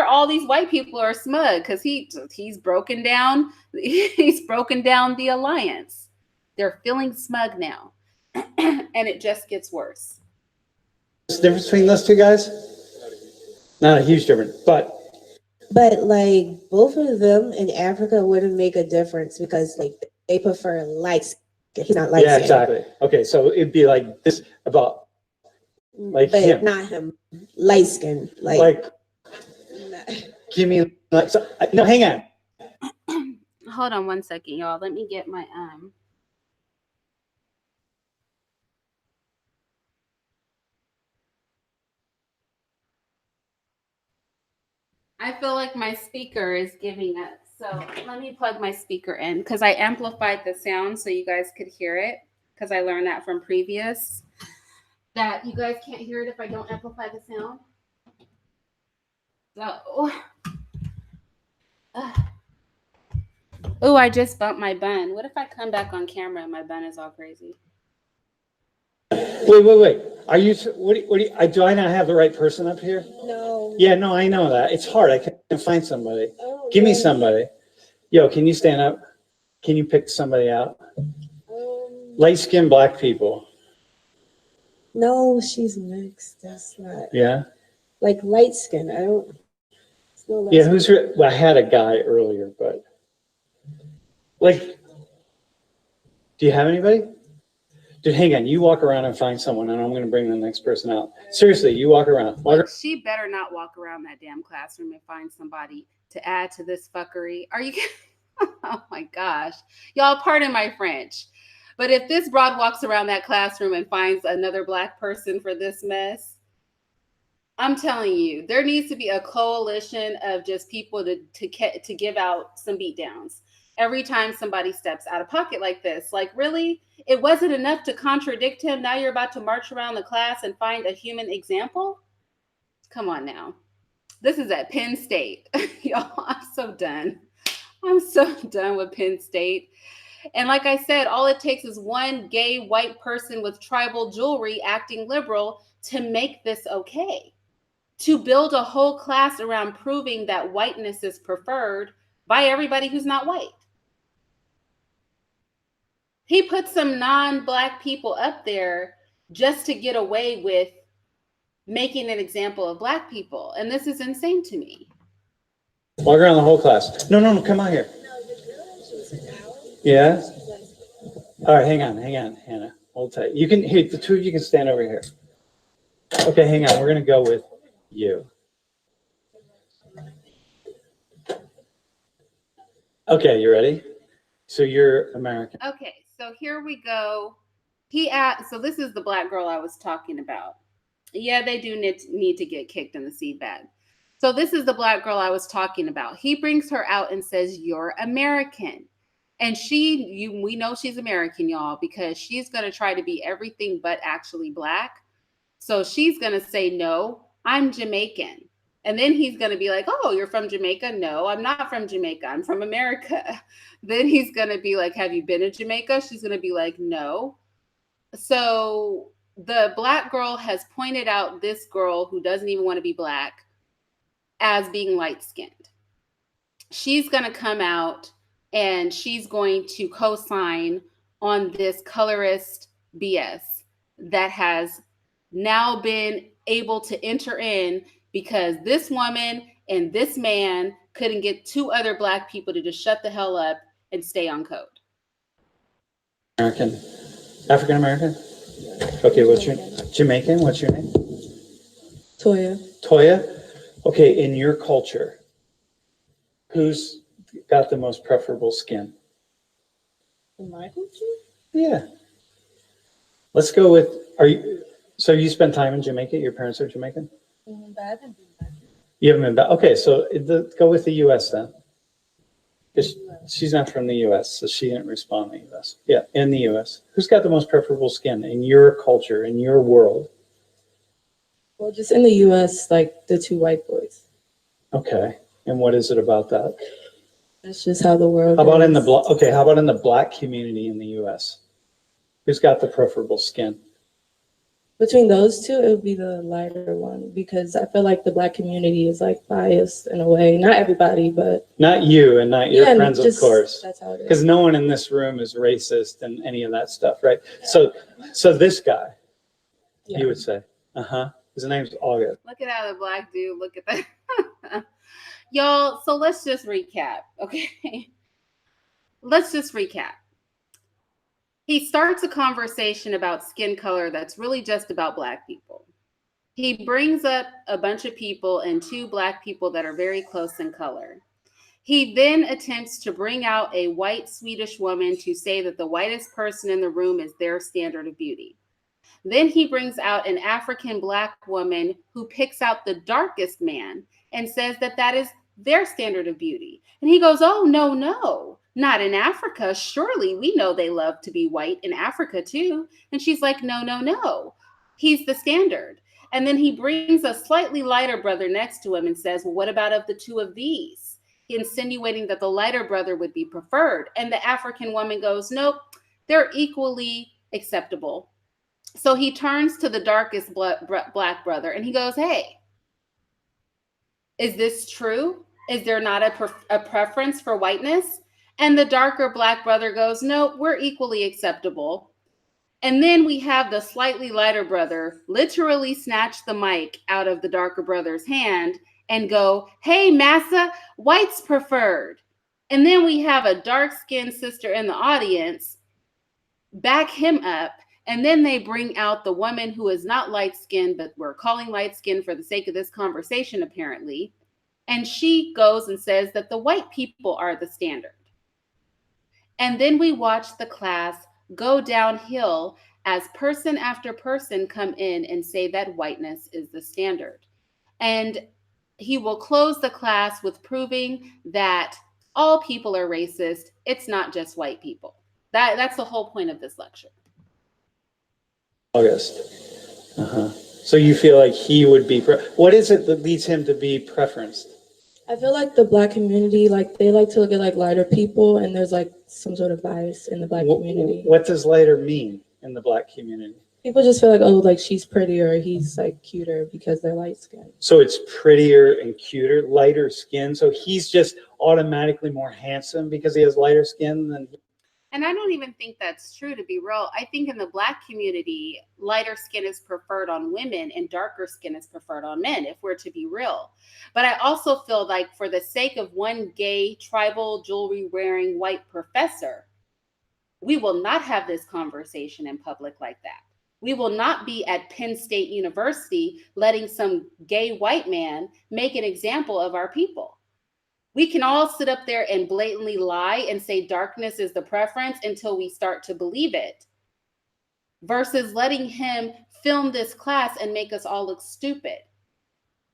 All these white people are smug because he's broken down. He's broken down the alliance. They're feeling smug now. And it just gets worse. What's the difference between those 2 guys? Not a huge difference, but But like both of them in Africa wouldn't make a difference because like they prefer light skin. He's not light Yeah, skin. exactly. Okay, so it'd be like this about like but him. not him. Light skin. Like give me like so, no, hang on. Hold on one second, y'all. Let me get my I feel like my speaker is giving up. So let me plug my speaker in because I amplified the sound so you guys could hear it, because I learned that from previous, that you guys can't hear it if I don't amplify the sound. So, oh, I just bumped my bun. What if I come back on camera and my bun is all crazy? Wait. Are you, do I not have the right person up here? No. Yeah, no, I know that. It's hard. I can't find somebody. Oh, Give me yeah. somebody. Yo, can you stand up? Can you pick somebody out? Light-skinned black people. No, she's mixed. That's not Yeah? like light skin. I don't. It's no light Yeah, skin. well, I had a guy earlier, but like, do you have anybody? Dude, hang on. You walk around and find someone, and I'm going to bring the next person out. Seriously, you walk around. She better not walk around that damn classroom and find somebody to add to this fuckery. Are you? Oh my gosh. Y'all, pardon my French. But if this broad walks around that classroom and finds another black person for this mess, I'm telling you, there needs to be a coalition of just people to give out some beatdowns every time somebody steps out of pocket like this. Like, really? It wasn't enough to contradict him. Now you're about to march around the class and find a human example? Come on now. This is at Penn State. Y'all, I'm so done. I'm so done with Penn State. And like I said, all it takes is one gay white person with tribal jewelry acting liberal to make this okay. To build a whole class around proving that whiteness is preferred by everybody who's not white. He put some non-black people up there just to get away with making an example of black people. And this is insane to me. Walk around the whole class. No, come on here. Yeah? All right, hang on, Hannah. Hold tight. You can, hey, the two of you can stand over here. Okay, hang on. We're going to go with you. Okay, you ready? So you're American. Okay, so here we go. So this is the black girl I was talking about. Yeah, they do need to get kicked in the seed bag. So this is the black girl I was talking about. He brings her out and says, "You're American." And we know she's American, y'all, because she's going to try to be everything but actually black. So she's going to say, "No, I'm Jamaican." And then he's going to be like, "Oh, you're from Jamaica?" "No, I'm not from Jamaica. I'm from America." Then he's going to be like, "Have you been to Jamaica?" She's going to be like, "No." So the black girl has pointed out this girl who doesn't even want to be black as being light-skinned. She's going to come out and she's going to co-sign on this colorist BS that has now been able to enter in because this woman and this man couldn't get two other black people to just shut the hell up and stay on code. American. African American? Okay, what's your Jamaican? What's your name? Toya. Toya? Okay, in your culture, who's got the most preferable skin? In my culture? Yeah. Let's go with, so you spent time in Jamaica? Your parents are Jamaican? But I haven't been back. You haven't been back? Okay, so go with the U.S. then. Because she's not from the U.S., so she didn't respond in the U.S. Yeah, in the U.S. Who's got the most preferable skin in your culture, in your world? Well, just in the U.S., like the two white boys. Okay, and what is it about that? That's just how the world How about is. how about in the black community in the U.S.? Who's got the preferable skin? Between those two, it would be the lighter one because I feel like the black community is like biased in a way. Not everybody, but Not you and not your friends, just, of course. That's how it is. Because no one in this room is racist and any of that stuff, right? So this guy, you would say, his name's August. Look at how the black dude look at that. Y'all, so let's just recap, okay? Let's just recap. He starts a conversation about skin color that's really just about Black people. He brings up a bunch of people and 2 Black people that are very close in color. He then attempts to bring out a white Swedish woman to say that the whitest person in the room is their standard of beauty. Then he brings out an African Black woman who picks out the darkest man and says that that is their standard of beauty. And he goes, oh, no, no, not in Africa. Surely we know they love to be white in Africa too. And she's like, no, no, no. He's the standard. And then he brings a slightly lighter brother next to him and says, well, what about of the 2 of these? Insinuating that the lighter brother would be preferred. And the African woman goes, nope, they're equally acceptable. So he turns to the darkest Black brother and he goes, hey, is this true? Is there not a preference for whiteness? And the darker Black brother goes, no, we're equally acceptable. And then we have the slightly lighter brother literally snatch the mic out of the darker brother's hand and go, hey, massa, white's preferred. And then we have a dark-skinned sister in the audience back him up. And then they bring out the woman who is not light-skinned, but we're calling light-skinned for the sake of this conversation, apparently. And she goes and says that the white people are the standard. And then we watch the class go downhill as person after person come in and say that whiteness is the standard. And he will close the class with proving that all people are racist. It's not just white people. That's the whole point of this lecture. August. So you feel like he would be, what is it that leads him to be preferenced? I feel like the Black community, like they like to look at like lighter people, and there's like some sort of bias in the Black community. What does lighter mean in the Black community? People just feel like, oh, like she's prettier, he's like cuter because they're light skinned. So it's prettier and cuter, lighter skin. So he's just automatically more handsome because he has lighter skin than. And I don't even think that's true, to be real. I think in the Black community, lighter skin is preferred on women and darker skin is preferred on men, if we're to be real. But I also feel like for the sake of one gay, tribal, jewelry wearing white professor, we will not have this conversation in public like that. We will not be at Penn State University letting some gay white man make an example of our people. We can all sit up there and blatantly lie and say darkness is the preference until we start to believe it, versus letting him film this class and make us all look stupid.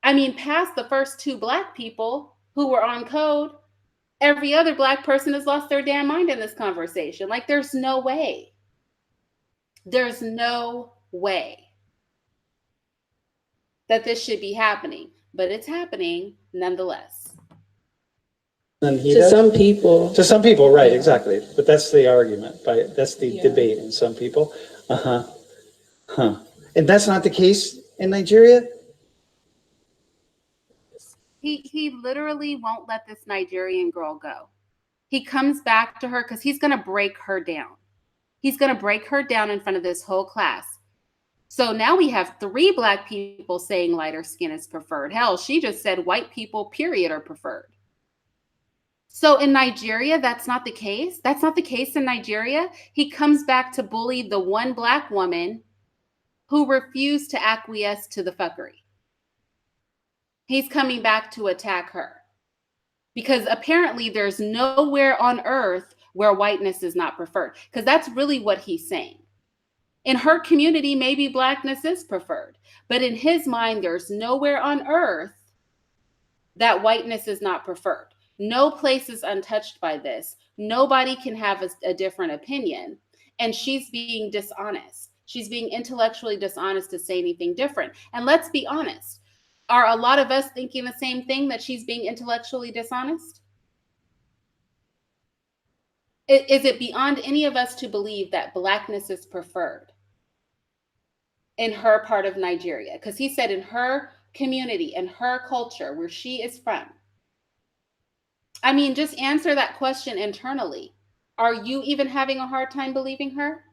I mean, past the first 2 Black people who were on code, every other Black person has lost their damn mind in this conversation. Like, there's no way. There's no way that this should be happening, but it's happening nonetheless. To some people. To some people, right, exactly. But that's the argument, that's the debate in some people. And that's not the case in Nigeria? He literally won't let this Nigerian girl go. He comes back to her because he's going to break her down. He's going to break her down in front of this whole class. So now we have 3 Black people saying lighter skin is preferred. Hell, she just said white people, period, are preferred. So in Nigeria, that's not the case. That's not the case in Nigeria. He comes back to bully the one Black woman who refused to acquiesce to the fuckery. He's coming back to attack her because apparently there's nowhere on earth where whiteness is not preferred, because that's really what he's saying. In her community, maybe Blackness is preferred, but in his mind, there's nowhere on earth that whiteness is not preferred. No place is untouched by this. Nobody can have a different opinion. And she's being dishonest. She's being intellectually dishonest to say anything different. And let's be honest. Are a lot of us thinking the same thing, that she's being intellectually dishonest? Is it beyond any of us to believe that Blackness is preferred in her part of Nigeria? Because he said in her community, in her culture, where she is from. I mean, just answer that question internally. Are you even having a hard time believing her?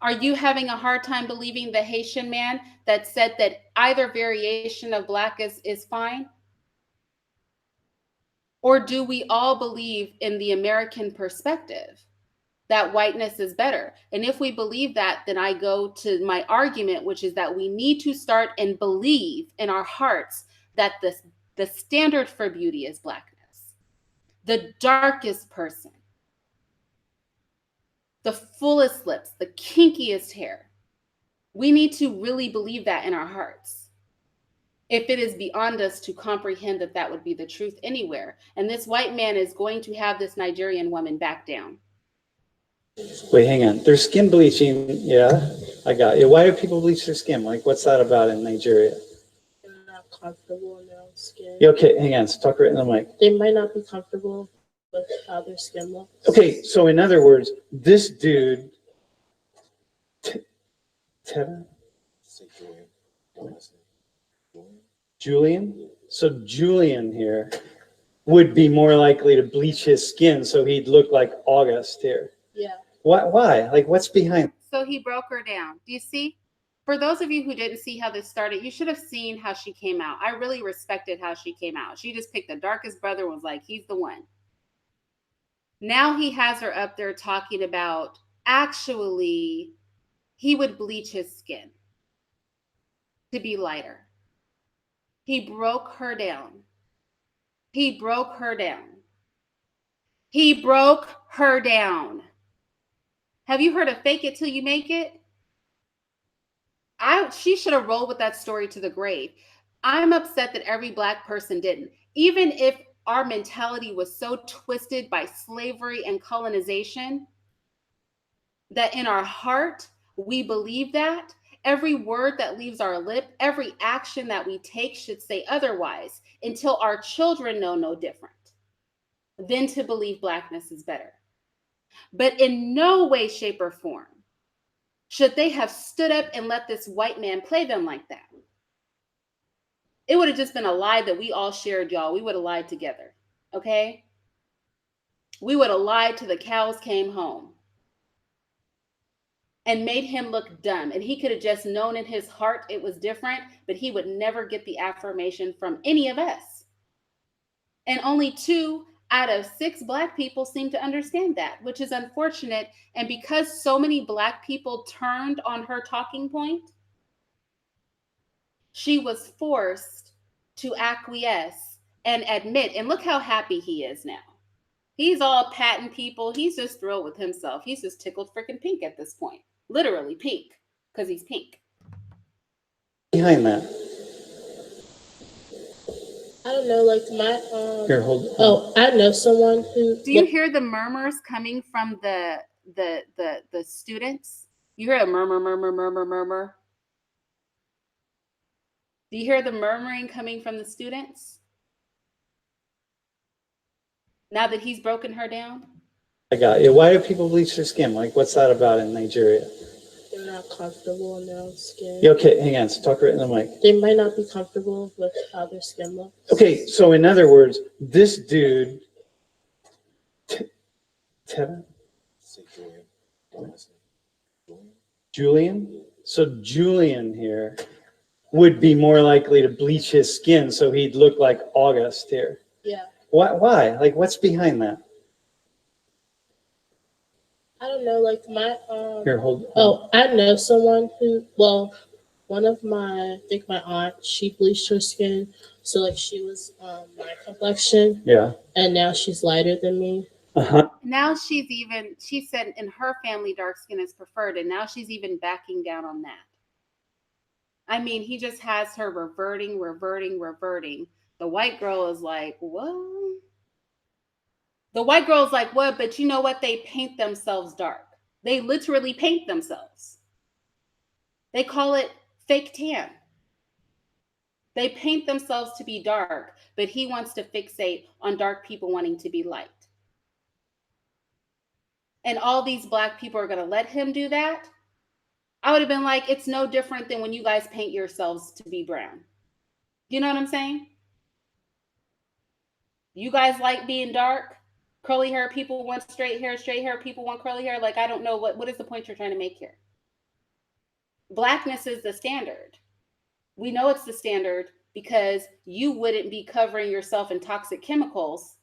Are you having a hard time believing the Haitian man that said that either variation of Black is fine? Or do we all believe in the American perspective that whiteness is better? And if we believe that, then I go to my argument, which is that we need to start and believe in our hearts that the standard for beauty is blackness. The darkest person, the fullest lips, the kinkiest hair. We need to really believe that in our hearts. If it is beyond us to comprehend that that would be the truth anywhere. And this white man is going to have this Nigerian woman back down. Wait, hang on. There's skin bleaching. Yeah, I got you. Why do people bleach their skin? Like, what's that about in Nigeria? They're not comfortable in their own skin. Yeah, okay, hang on. Talk right in the mic. They might not be comfortable with how their skin looks. Okay, so in other words, this dude, Tevin? Julian? So Julian here would be more likely to bleach his skin so he'd look like August here. Yeah. Why? Like, what's behind? So he broke her down. Do you see? For those of you who didn't see how this started, you should have seen how she came out. I really respected how she came out. She just picked the darkest brother and was like, he's the one. Now he has her up there talking about actually he would bleach his skin to be lighter. He broke her down. He broke her down. He broke her down. Have you heard of fake it till you make it? She should have rolled with that story to the grave. I'm upset that every Black person didn't. Even if our mentality was so twisted by slavery and colonization that in our heart we believe that, every word that leaves our lip, every action that we take should say otherwise until our children know no different than to believe blackness is better. But in no way, shape, or form should they have stood up and let this white man play them like that. It would have just been a lie that we all shared, y'all. We would have lied together, okay? We would have lied till the cows came home and made him look dumb. And he could have just known in his heart it was different, but he would never get the affirmation from any of us. And only 2 out of 6 Black people seem to understand that, which is unfortunate. And because so many Black people turned on her talking point, she was forced to acquiesce and admit. And look how happy he is now. He's all patting people. He's just thrilled with himself. He's just tickled freaking pink at this point. Literally pink, because he's pink. Behind that? I don't know, like my Here, hold on. Oh, I know someone who. Do you hear the murmurs coming from the students? You hear a murmur, murmur, murmur, murmur. Do you hear the murmuring coming from the students? Now that he's broken her down? I got you. Why do people bleach their skin? Like, what's that about in Nigeria? They're not comfortable in their own skin. Yeah, okay, hang on. So talk right in the mic. They might not be comfortable with how their skin looks. Okay, so in other words, this dude, Tevin? Julian? So Julian here would be more likely to bleach his skin so he'd look like August here. Yeah. Why? Like, what's behind that? I don't know, like my Here, hold on. Oh, I know someone who, well, one of my, I think my aunt, she bleached her skin. So like she was my complexion. Yeah. And now she's lighter than me. Uh-huh. Now she said in her family, dark skin is preferred. And now she's even backing down on that. I mean, he just has her reverting. The white girl is like, what? The white girl's like, what? But you know what? They paint themselves dark. They literally paint themselves. They call it fake tan. They paint themselves to be dark, but he wants to fixate on dark people wanting to be light. And all these Black people are going to let him do that? I would have been like, it's no different than when you guys paint yourselves to be brown. You know what I'm saying? You guys like being dark? Curly hair people want straight hair people want curly hair. Like, I don't know what is the point you're trying to make here? Blackness is the standard. We know it's the standard because you wouldn't be covering yourself in toxic chemicals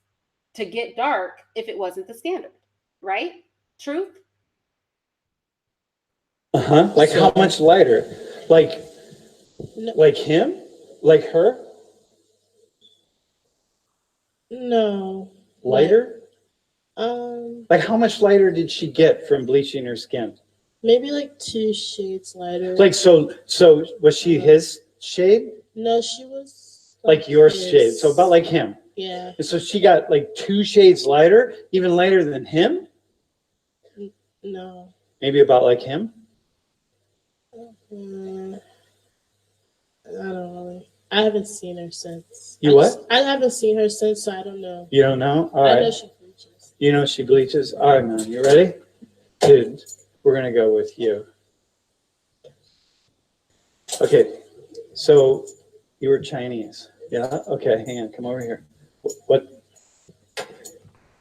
to get dark if it wasn't the standard, right? Truth? Like how much lighter? Like him? Like her? No. Lighter? Like, Like how much lighter did she get from bleaching her skin? maybe like 2 shades lighter. Like so was she his shade? No, she was Like your his. shade. So about like him. Yeah. So she got like 2 shades lighter, even lighter than him? No. Maybe about like him? I don't really. I haven't seen her since. You what? I haven't seen her since, so I don't know. You don't know? All I right. know she bleaches. You know she bleaches? All right, man. You ready? Dude, we're going to go with you. Okay. So you were Chinese. Yeah? Okay. Hang on. Come over here. What?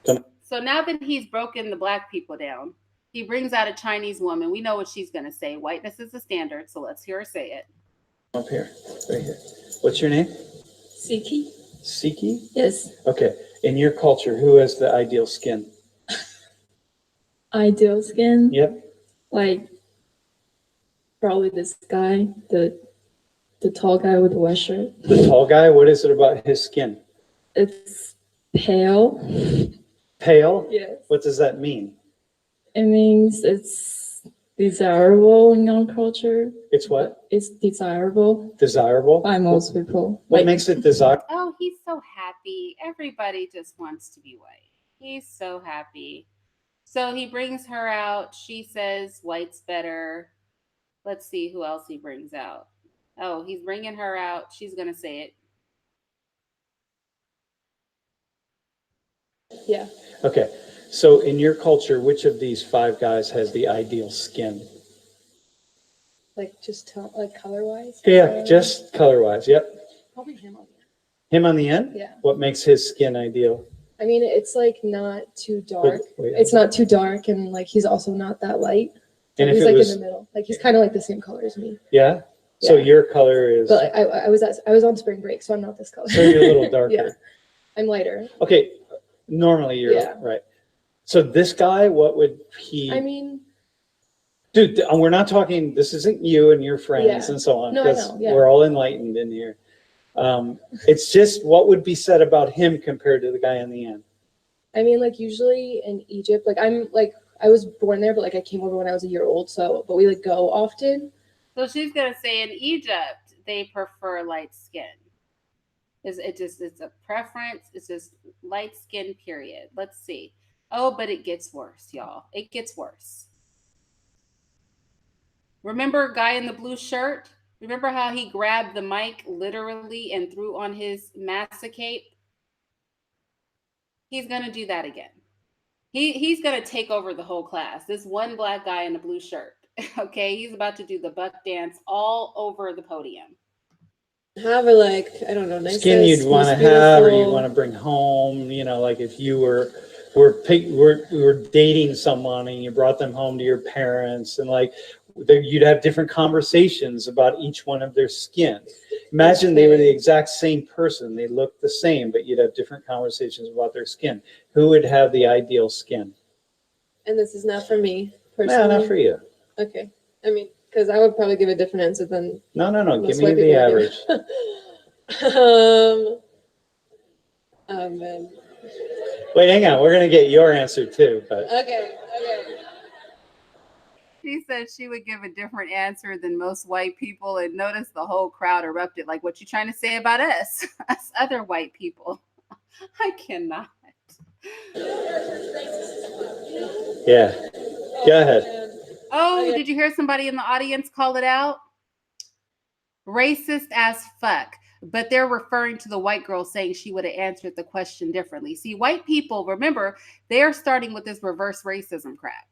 Come. So now that he's broken the black people down, he brings out a Chinese woman. We know what she's going to say. Whiteness is the standard, so let's hear her say it. Up here. Right here. What's your name? Siki? Siki? Yes. Okay. In your culture, who has the ideal skin? Ideal skin? Yep. Like, probably this guy, the tall guy with the white shirt. The tall guy? What is it about his skin? It's pale. Pale? Yes. What does that mean? It means it's desirable in our culture. It's what? It's desirable Desirable? by most people. What Like, makes it desirable? Oh, he's so happy. Everybody just wants to be white. He's so happy. So he brings her out. She says white's better. Let's see who else he brings out. Oh, he's bringing her out. She's going to say it. yeah. Okay. So in your culture, which of these 5 guys has the ideal skin? Like, just like color-wise? Yeah, just color-wise. Yep. Probably him on the end. Him on the end? Yeah. What makes his skin ideal? I mean, it's like not too dark. Wait. It's not too dark, and like he's also not that light. And if he's it like was- in the middle. Like he's kind of like the same color as me. Yeah? So Yeah. your color is... But I was on spring break, so I'm not this color. So you're a little darker. Yeah. I'm lighter. Okay. Normally you're... Yeah. Right. So this guy, what would he... I mean... Dude, we're not talking... This isn't you and your friends Yeah. and so on. No, I because know, yeah. We're all enlightened in here. It's just what would be said about him compared to the guy on the end. I mean, like usually in Egypt, like I was born there, but like I came over when I was a year old. So, but we like go often. So she's going to say in Egypt, they prefer light skin. It's a preference. It's just light skin, period. Let's see. Oh, but it gets worse, y'all. It gets worse. Remember a guy in the blue shirt? Remember how he grabbed the mic literally and threw on his massa cape? He's going to do that again. He's going to take over the whole class. This one black guy in the blue shirt. Okay, he's about to do the buck dance all over the podium. Have a like, I don't know, nice Skin you'd want to have or you'd want to bring home, you know, like if you were dating someone and you brought them home to your parents and like you'd have different conversations about each one of their skin. Imagine they were the exact same person. They looked the same, but you'd have different conversations about their skin. Who would have the ideal skin? And this is not for me personally. No, not for you. Okay. I mean, because I would probably give a different answer than No. Give most me white the people average. Oh man. Wait, hang on. We're going to get your answer too. But Okay. She said she would give a different answer than most white people, and notice the whole crowd erupted. Like, what you trying to say about us? Us other white people. I cannot. yeah. Go ahead. Oh, did you hear somebody in the audience call it out? Racist as fuck. But they're referring to the white girl saying she would have answered the question differently. See, white people, remember, they're starting with this reverse racism crap.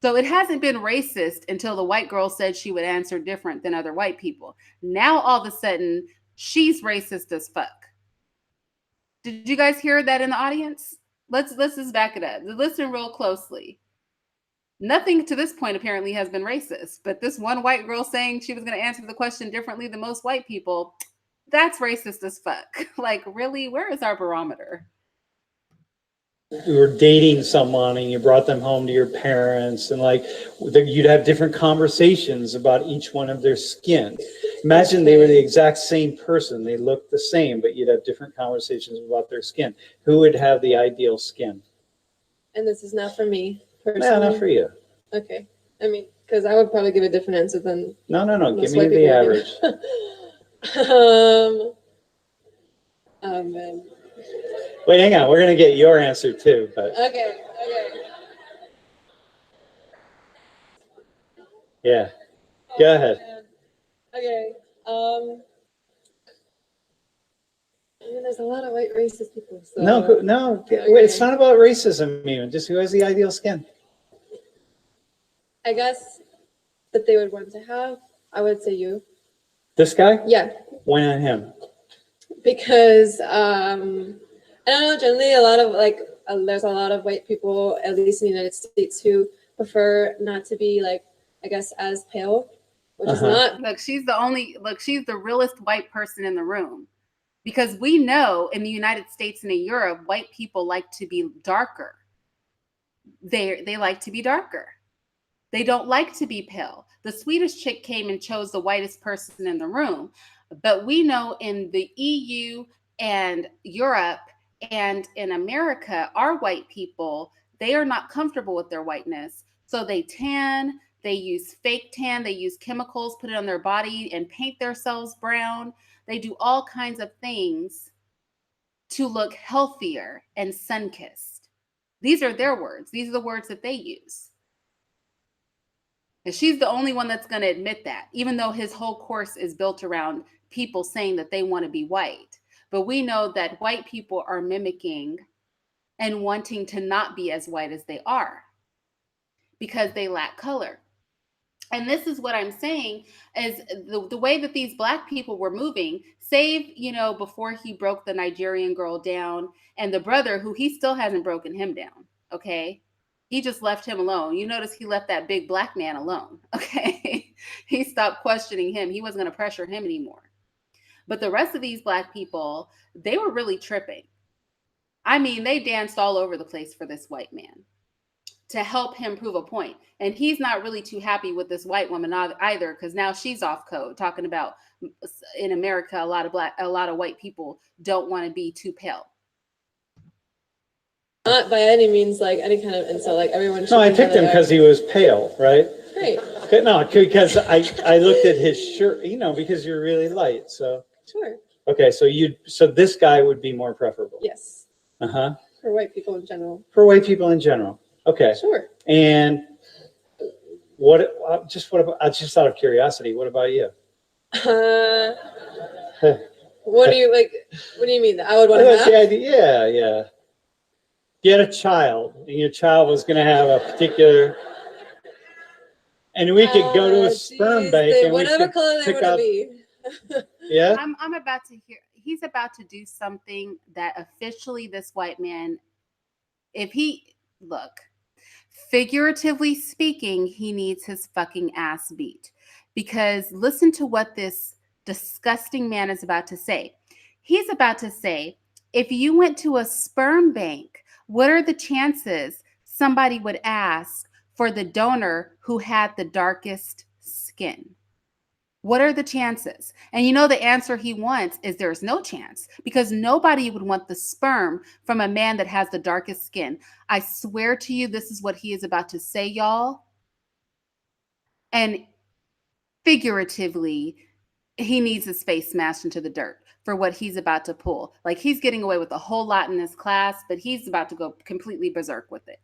So it hasn't been racist until the white girl said she would answer different than other white people. Now, all of a sudden, she's racist as fuck. Did you guys hear that in the audience? Let's just back it up. Listen real closely. Nothing to this point apparently has been racist, but this one white girl saying she was going to answer the question differently than most white people, that's racist as fuck. Like, really? Where is our barometer? you were dating someone and you brought them home to your parents, and like you'd have different conversations about each one of their skin. Imagine they were the exact same person. They looked the same, but you'd have different conversations about their skin. Who would have the ideal skin? And this is not for me personally. No, not for you. Okay. I mean, because I would probably give a different answer than. No. Give most me white the people average. Oh man. Wait, hang on. We're gonna get your answer too, but Okay. yeah. Go ahead. Okay. I mean, there's a lot of white racist people. So. No. Wait, it's not about racism, even. Just who has the ideal skin. I guess that they would want to have. I would say you. This guy? Yeah. Why not him? Because I don't know. Generally, a lot of there's a lot of white people, at least in the United States, who prefer not to be I guess as pale, which is not. Look, she's the realest white person in the room, because we know in the United States and in Europe, white people like to be darker. They like to be darker. They don't like to be pale. The Swedish chick came and chose the whitest person in the room. But we know in the EU and Europe and in America, our white people, they are not comfortable with their whiteness. So they tan, they use fake tan, they use chemicals, put it on their body and paint themselves brown. They do all kinds of things to look healthier and sun-kissed. These are their words. These are the words that they use. And she's the only one that's going to admit that, even though his whole course is built around people saying that they want to be white. But we know that white people are mimicking and wanting to not be as white as they are because they lack color. And this is what I'm saying is the way that these Black people were moving, save, before he broke the Nigerian girl down and the brother who he still hasn't broken him down. Okay. He just left him alone. You notice he left that big Black man alone. Okay. He stopped questioning him. He wasn't going to pressure him anymore. But the rest of these Black people, they were really tripping. I mean, they danced all over the place for this white man to help him prove a point. And he's not really too happy with this white woman either, because now she's off code talking about in America, a lot of white people don't want to be too pale. Not by any means any kind of insult. Everyone. No, I picked him because he was pale, right? Right. No, because I looked at his shirt, because you're really light. So. Sure. Okay, so this guy would be more preferable. Yes. For white people in general. For white people in general. Okay. Sure. And just out of curiosity, what about you? What do you What do you mean? I would want to have? The idea. Yeah. You had a child, and your child was going to have a particular, and we could go to a sperm bank and whatever we could color they pick want to up. be. Yeah. I'm about to hear. He's about to do something that officially this white man, figuratively speaking, he needs his fucking ass beat. Because listen to what this disgusting man is about to say. He's about to say, if you went to a sperm bank, what are the chances somebody would ask for the donor who had the darkest skin? What are the chances? And the answer he wants is there's no chance, because nobody would want the sperm from a man that has the darkest skin. I swear to you, this is what he is about to say, y'all. And figuratively, he needs his face smashed into the dirt for what he's about to pull. He's getting away with a whole lot in this class, but he's about to go completely berserk with it.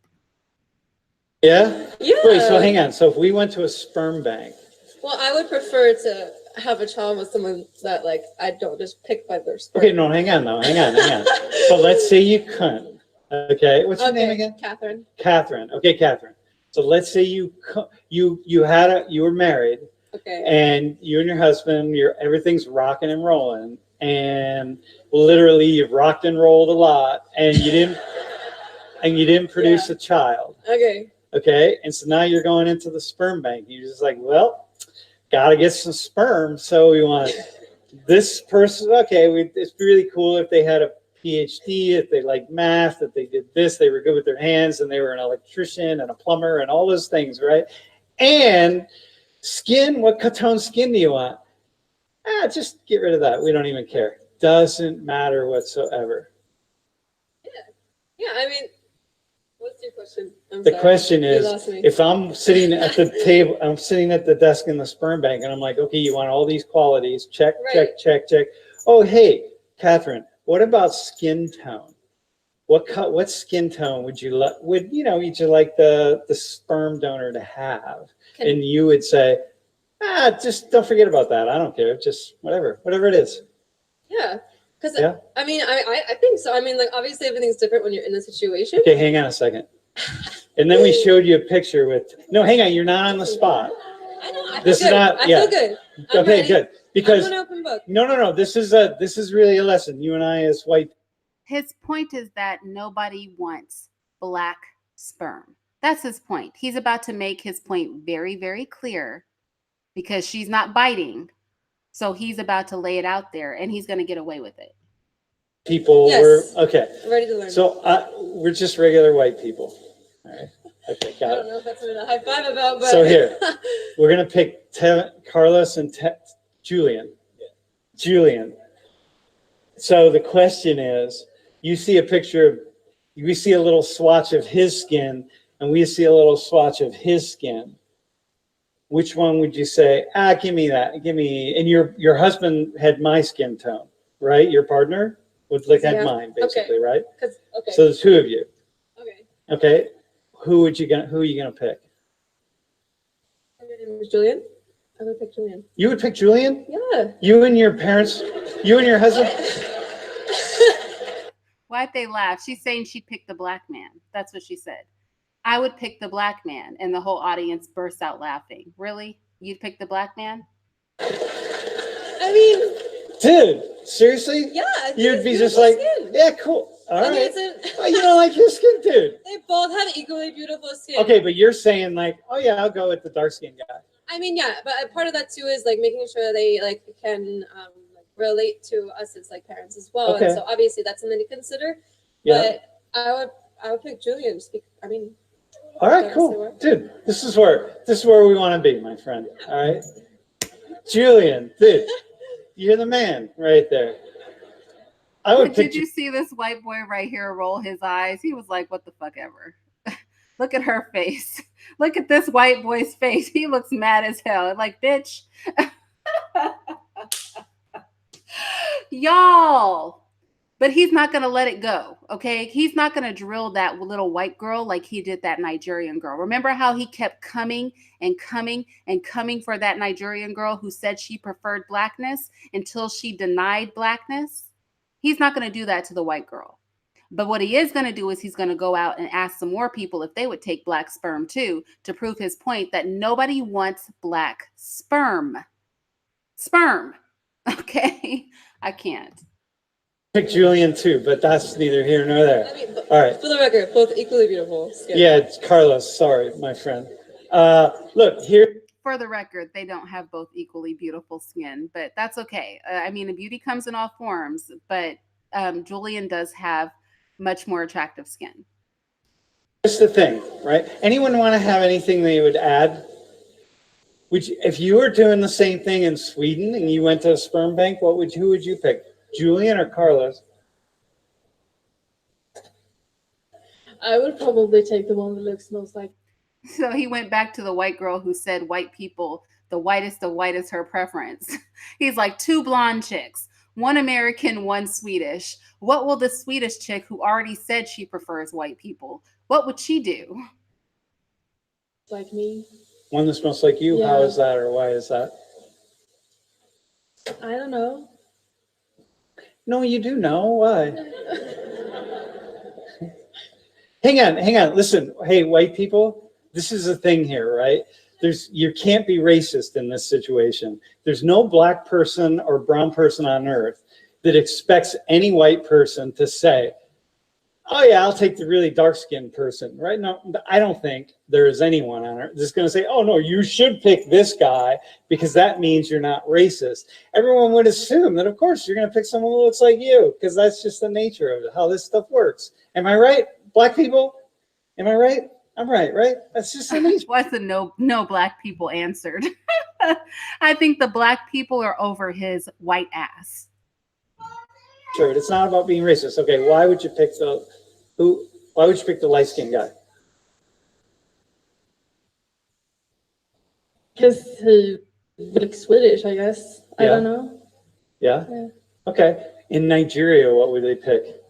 Yeah? Yeah. Wait, so hang on. So if we went to a sperm bank. Well, I would prefer to have a child with someone that I don't just pick by their sperm. Okay, no, hang on. So let's say you couldn't. Okay, what's your name again? Catherine. Catherine. Okay, Catherine. So let's say you were married. Okay. And you and your husband, everything's rocking and rolling, and literally you've rocked and rolled a lot, and you didn't produce a child. Okay. Okay, and so now you're going into the sperm bank. You're just like, well, gotta get some sperm, so we want this person. Okay, it's really cool if they had a PhD, that they liked math, that they did this, they were good with their hands, and they were an electrician and a plumber and all those things, right? And skin, what tone skin do you want? Just get rid of that. We don't even care. Doesn't matter whatsoever. Yeah, I mean, what's your question? The question is, if I'm sitting at the table, I'm sitting at the desk in the sperm bank, and I'm like, okay, you want all these qualities, check, check, check, check. Oh, hey, Catherine, what about skin tone? What skin tone would you like? Would you like the sperm donor to have? And you would say, just don't forget about that. I don't care. Just whatever it is. Yeah. Because I mean, I think so. I mean, like, obviously everything's different when you're in the situation. Okay, hang on a second. And then we showed you a picture with, no, hang on, you're not on the spot. I know. I feel good. Okay, good. Because I'm an open book. No. This is really a lesson. You and I as white. His point is that nobody wants black sperm. That's his point. He's about to make his point very, very clear because she's not biting. So he's about to lay it out there, and he's going to get away with it. People were okay. Ready to learn. So we're just regular white people. All right. Okay, got it. I don't know if that's what a high five about, but so here we're gonna pick Carlos and Julian. Julian. So the question is, you see a picture of, we see a little swatch of his skin, and we see a little swatch of his skin. Which one would you say, give me that, give me, and your husband had my skin tone, right? Your partner would look at mine, basically, right? Okay. So there's two of you. Okay. Okay. Who are you gonna pick? Your name is Julian. I would pick Julian. You would pick Julian? Yeah. You and your parents, you and your husband? Why'd they laugh? She's saying she'd pick the black man. That's what she said. I would pick the black man, and the whole audience bursts out laughing. Really? You'd pick the black man? I mean, dude, seriously? Yeah. You'd be just like, skin. yeah, cool. All right. Mean, oh, you don't like his skin, dude? They both have equally beautiful skin. Okay, but you're saying like, oh yeah, I'll go with the dark skinned guy. I mean, yeah, but part of that too is like making sure they like can relate to us as like parents as well. Okay. And so obviously that's something to consider. Yeah. But I would pick Julian. I mean. All right, cool, dude. This is where we want to be, my friend. All right, Julian, dude, you're the man right there. I would. Did you see this white boy right here roll his eyes? He was like, "What the fuck ever." Look at her face. Look at this white boy's face. He looks mad as hell. Like, bitch. Y'all. But he's not going to let it go, okay? He's not going to drill that little white girl like he did that Nigerian girl. Remember how he kept coming and coming and coming for that Nigerian girl who said she preferred blackness until she denied blackness? He's not going to do that to the white girl. But what he is going to do is he's going to go out and ask some more people if they would take black sperm too, to prove his point that nobody wants black sperm. Sperm, okay? I can't. Pick Julian too, but that's neither here nor there. I mean, all right. For the record, both equally beautiful skin. Yeah, it's Carlos. Sorry, my friend. Look here. For the record, they don't have both equally beautiful skin, but that's okay. I mean, beauty comes in all forms, but Julian does have much more attractive skin. Here's the thing, right? Anyone want to have anything they would add? If you were doing the same thing in Sweden and you went to a sperm bank, who would you pick? Julian or Carlos? I would probably take the one that looks most like. So he went back to the white girl who said white people, the whitest of white is her preference. He's like, 2 blonde chicks, 1 American, 1 Swedish. What will the Swedish chick who already said she prefers white people, what would she do? Like me. One that smells like you? Yeah. How is that, or why is that? I don't know. No, you do know. Why? Hang on. Listen, hey, white people, this is a thing here, right? You can't be racist in this situation. There's no black person or brown person on earth that expects any white person to say, oh yeah, I'll take the really dark-skinned person, right? No, I don't think there is anyone on earth that's going to say, oh no, you should pick this guy because that means you're not racist. Everyone would assume that, of course, you're going to pick someone who looks like you because that's just the nature of it, how this stuff works. Am I right, black people? Am I right? I'm right? That's just the nature. What's the no black people answered? I think the black people are over his white ass. Sure, it's not about being racist. Okay, why would you pick the light-skinned guy? Because he looks Swedish, I guess. I don't know. Yeah? Yeah. Okay. In Nigeria, what would they pick?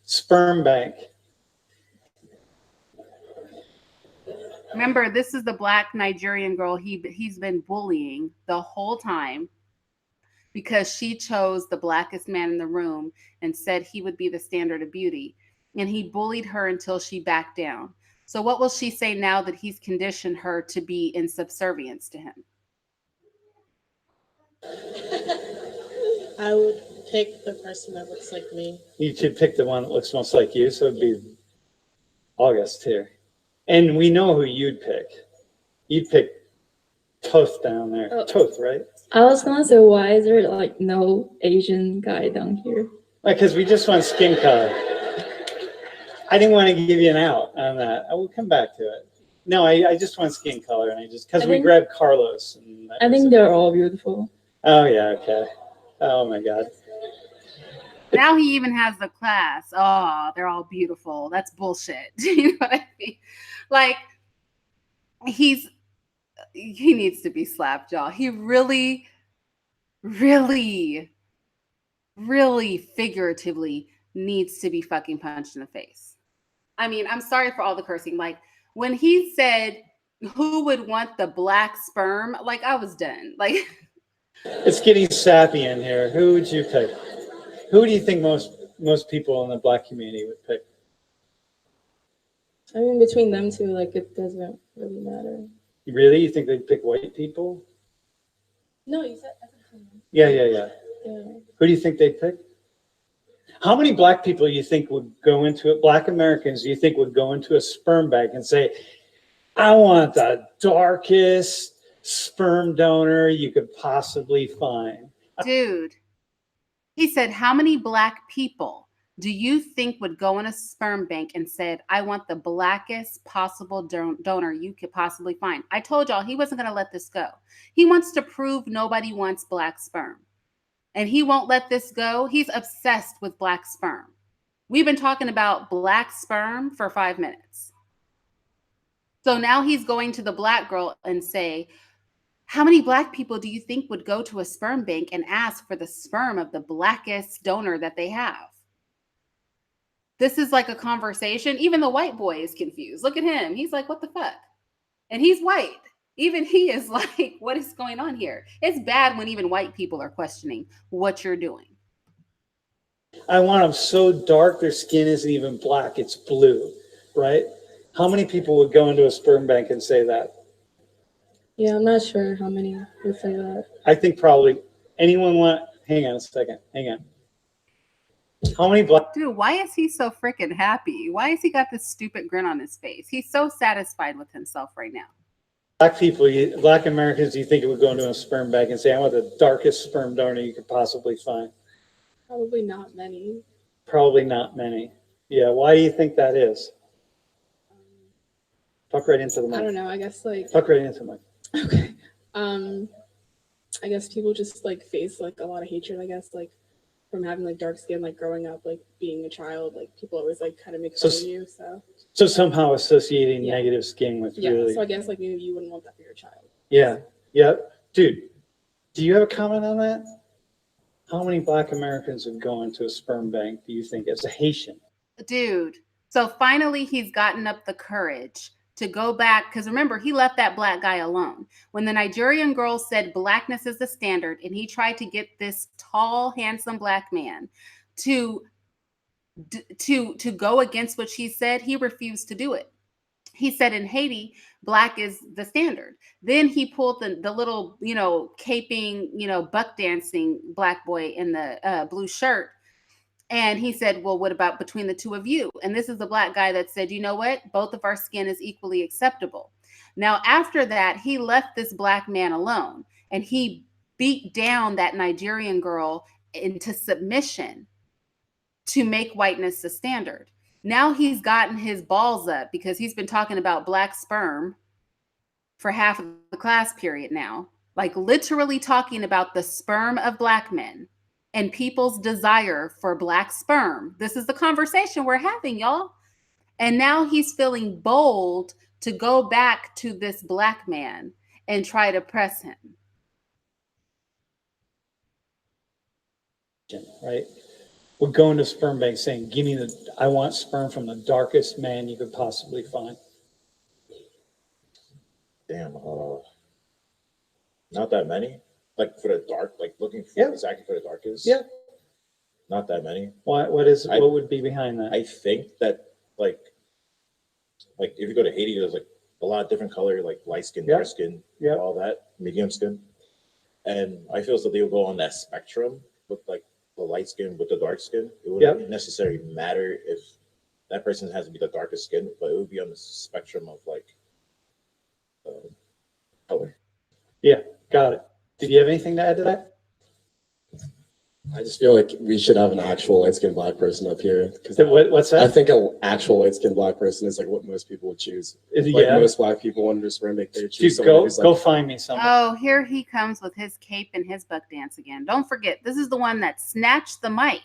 Sperm bank. Remember, this is the black Nigerian girl he's been bullying the whole time because she chose the blackest man in the room and said he would be the standard of beauty. And he bullied her until she backed down. So what will she say now that he's conditioned her to be in subservience to him? I would pick the person that looks like me. You should pick the one that looks most like you, so it'd be August here. And we know who you'd pick. You'd pick Toth down there. Oh. Toth, right? I was gonna say, why is there like no Asian guy down here? Because we just want skin color. I didn't want to give you an out on that. I will come back to it. No, I just want skin color, and because we grabbed Carlos. And I think they're all beautiful. Oh yeah, okay. Oh my God. Now he even has the class. Oh, they're all beautiful. That's bullshit. You know what I mean? Like, he needs to be slapped, y'all. He really, really, really figuratively needs to be fucking punched in the face. I mean, I'm sorry for all the cursing. Like, when he said, who would want the black sperm? Like, I was done. Like, it's getting sappy in here. Who would you pick? Who do you think most people in the black community would pick? I mean, between them two, like, it doesn't really matter. Really? You think they'd pick white people? No, you said. Yeah. Yeah. Who do you think they'd pick? How many black people you think would go into it? Black Americans, do you think would go into a sperm bank and say, I want the darkest sperm donor you could possibly find? dude, he said, how many black people do you think would go in a sperm bank and said, I want the blackest possible donor you could possibly find? I told y'all he wasn't going to let this go. He wants to prove nobody wants black sperm. And he won't let this go. He's obsessed with black sperm. We've been talking about black sperm for 5 minutes. So now he's going to the black girl and say, how many black people do you think would go to a sperm bank and ask for the sperm of the blackest donor that they have? This is like a conversation. Even the white boy is confused. Look at him. He's like, what the fuck? And he's white. Even he is like, what is going on here? It's bad when even white people are questioning what you're doing. I want them so dark their skin isn't even black, it's blue, right? How many people would go into a sperm bank and say that? Yeah, I'm not sure how many would say that. I think probably anyone hang on a second, hang on. How many black... Dude, why is he so freaking happy? Why has he got this stupid grin on his face? He's so satisfied with himself right now. Black people, black Americans, do you think it would go into a sperm bank and say, I want the darkest sperm donor you could possibly find? Probably not many. Probably not many. Yeah, why do you think that is? Talk right into the mic. I don't know. I guess like. Talk right into the mic. Okay. I guess people just like face like a lot of hatred. I guess like from having like dark skin, like growing up, like being a child, like people always like kind of make fun of you. So somehow associating negative skin with really. So I guess like maybe you wouldn't want that for your child. Yeah. Yeah. Dude, do you have a comment on that? How many black Americans would go into a sperm bank, do you think, as a Haitian? Dude, so finally he's gotten up the courage to go back, because remember, he left that black guy alone. When the Nigerian girl said blackness is the standard, and he tried to get this tall, handsome black man to go against what she said, he refused to do it. He said in Haiti, black is the standard. Then he pulled the little, caping, buck dancing black boy in the blue shirt And he said, well, what about between the two of you? And this is the black guy that said, you know what? Both of our skin is equally acceptable. Now, after that, he left this black man alone and he beat down that Nigerian girl into submission to make whiteness the standard. Now he's gotten his balls up because he's been talking about black sperm for half of the class period now, like literally talking about the sperm of black men and people's desire for black sperm. This is the conversation we're having, y'all. And now he's feeling bold to go back to this black man and try to press him. Right? We're going to sperm bank saying, give me I want sperm from the darkest man you could possibly find. Damn, not that many. Like for the dark, like looking for exactly for the darkest. Yeah. Not that many. What would be behind that? I think that like if you go to Haiti, there's like a lot of different color, like light skin, dark skin, all that, medium skin. And I feel so they would go on that spectrum with like the light skin with the dark skin. It wouldn't necessarily matter if that person has to be the darkest skin, but it would be on the spectrum of like color. Yeah, got it. Did you have anything to add to that? I just feel like we should have an actual light-skinned black person up here. What's that? I think an actual light-skinned black person is like what most people would choose. Like most black people under ceramic, they choose someone go find me someone. Oh, here he comes with his cape and his buck dance again. Don't forget, this is the one that snatched the mic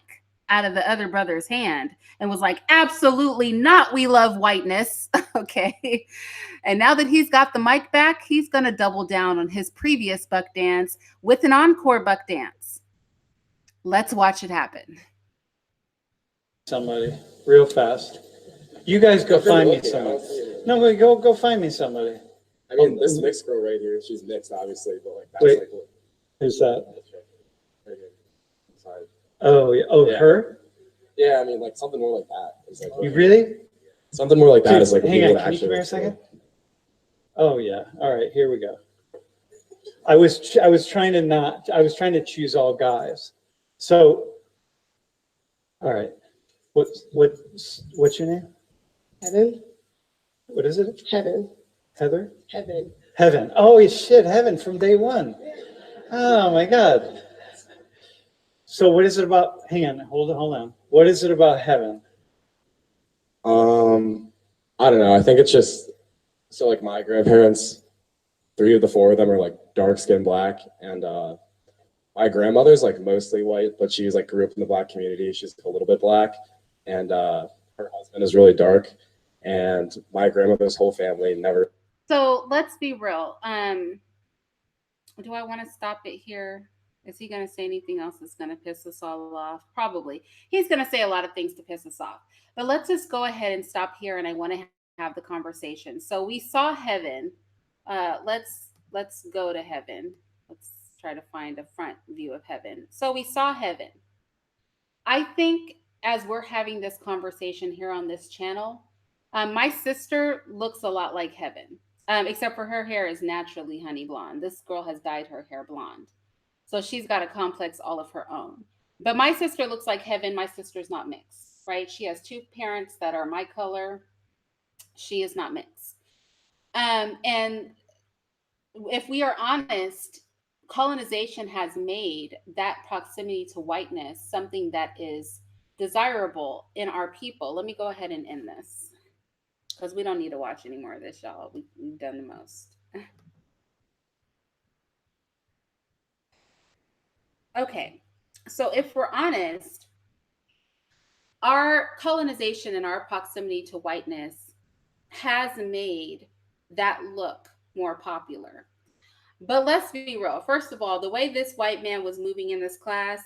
out of the other brother's hand and was like, absolutely not, we love whiteness. Okay. And now that he's got the mic back, he's going to double down on his previous buck dance with an encore buck dance. Let's watch it happen. Somebody real fast. You guys go find me somebody. No, go find me somebody. I mean, this mixed girl right here, she's mixed, obviously, but like that's like what? Who's that? Right here. Sorry. Oh, yeah. Oh, yeah. Her? Yeah, I mean, like something more like that. Is like you really? Something more like that is like. Hang on, can you come here a second? Oh yeah. All right, here we go. I was trying to choose all guys. So, all right. What's your name? Heaven. What is it? Heaven. Heather? Heaven. Heaven. Oh shit, Heaven from day one. Oh my God. So what is it about? Hang on, hold on. What is it about Heaven? I don't know. I think it's just so like my grandparents, 3 of the 4 of them are like dark skinned black, and my grandmother's like mostly white, but she's like grew up in the black community. She's a little bit black, and her husband is really dark. And my grandmother's whole family never. So let's be real. Do I want to stop it here? Is he going to say anything else that's going to piss us all off? Probably. He's going to say a lot of things to piss us off. But let's just go ahead and stop here, and I want to have the conversation. So we saw Heaven. Let's go to Heaven. Let's try to find a front view of Heaven. So we saw Heaven. I think as we're having this conversation here on this channel, my sister looks a lot like Heaven, except for her hair is naturally honey blonde. This girl has dyed her hair blonde. So she's got a complex all of her own. But my sister looks like Heaven. My sister's not mixed, right? She has 2 parents that are my color. She is not mixed. And if we are honest, colonization has made that proximity to whiteness something that is desirable in our people. Let me go ahead and end this because we don't need to watch any more of this, y'all. We've done the most. Okay, so if we're honest, our colonization and our proximity to whiteness has made that look more popular. But let's be real. First of all, the way this white man was moving in this class,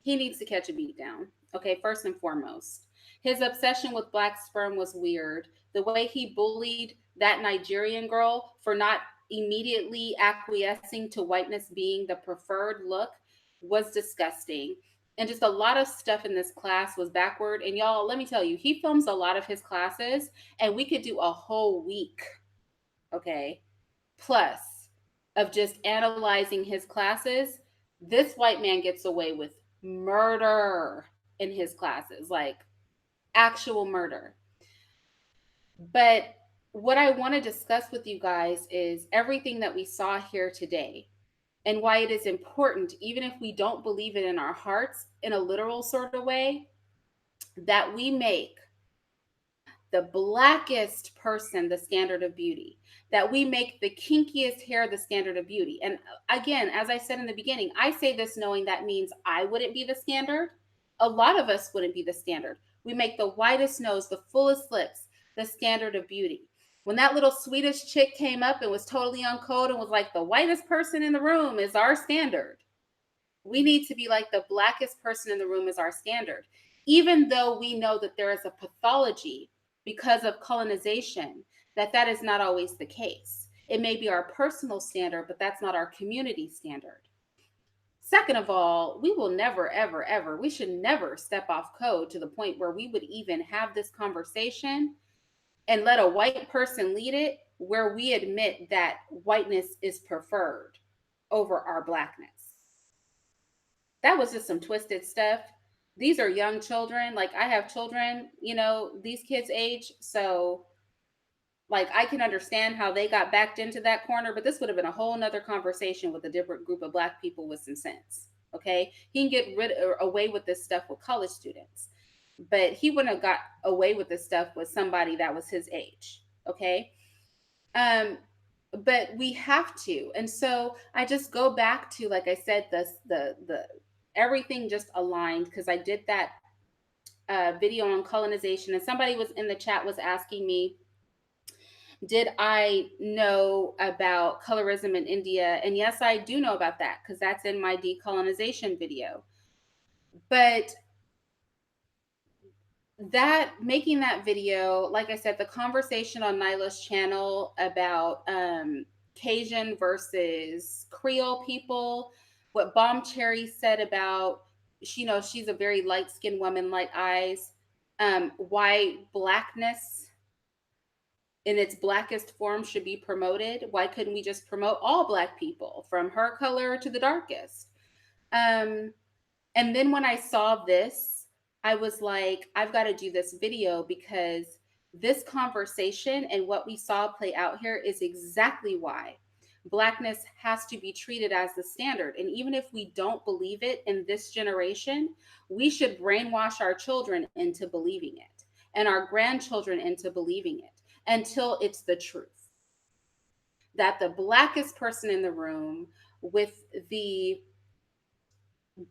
he needs to catch a beat down. Okay, first and foremost. His obsession with black sperm was weird. The way he bullied that Nigerian girl for not immediately acquiescing to whiteness being the preferred look was disgusting. And just a lot of stuff in this class was backward. And y'all, let me tell you, he films a lot of his classes, and we could do a whole week, okay, plus of just analyzing his classes. This white man gets away with murder. in his classes, like actual murder. But what I want to discuss with you guys is everything that we saw here today and why it is important, even if we don't believe it in our hearts in a literal sort of way, that we make the blackest person the standard of beauty, that we make the kinkiest hair the standard of beauty. And again, as I said in the beginning, I say this knowing that means I wouldn't be the standard. A lot of us wouldn't be the standard. We make the widest nose, the fullest lips, the standard of beauty. When that little Swedish chick came up and was totally uncode and was like, the whitest person in the room is our standard. We need to be like the blackest person in the room is our standard, even though we know that there is a pathology because of colonization, that is not always the case. It may be our personal standard, but that's not our community standard. Second of all, we will never, ever, ever, we should never step off code to the point where we would even have this conversation and let a white person lead it, where we admit that whiteness is preferred over our blackness. That was just some twisted stuff. These are young children. Like, I have children, these kids age. So, like, I can understand how they got backed into that corner, but this would have been a whole nother conversation with a different group of Black people with some sense. Okay. He can get away with this stuff with college students, but he wouldn't have got away with this stuff with somebody that was his age. Okay. But we have to. And so I just go back to, like I said, the everything just aligned, because I did that video on colonization, and somebody was in the chat was asking me, did I know about colorism in India? And yes, I do know about that, because that's in my decolonization video. But that, making that video, like I said, the conversation on Nyla's channel about Cajun versus Creole people, what Bomb Cherry said about, she's a very light-skinned woman, light eyes, why blackness in its blackest form should be promoted. Why couldn't we just promote all Black people, from her color to the darkest? And then when I saw this, I was like, I've got to do this video, because this conversation and what we saw play out here is exactly why Blackness has to be treated as the standard. And even if we don't believe it in this generation, we should brainwash our children into believing it, and our grandchildren into believing it, until it's the truth. That the blackest person in the room, with the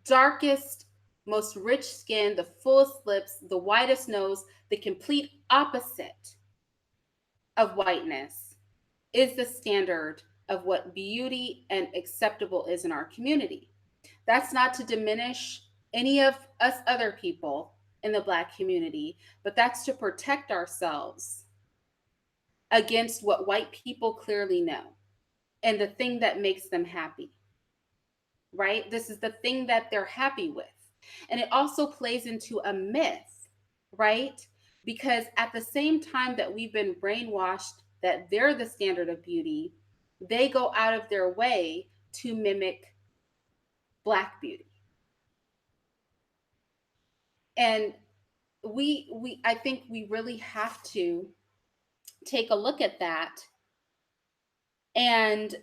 darkest, most rich skin, the fullest lips, the widest nose, the complete opposite of whiteness, is the standard of what beauty and acceptable is in our community. That's not to diminish any of us other people in the Black community, but that's to protect ourselves against what white people clearly know, and the thing that makes them happy, right? This is the thing that they're happy with. And it also plays into a myth, right? Because at the same time that we've been brainwashed that they're the standard of beauty, they go out of their way to mimic Black beauty. And I think we really have to take a look at that and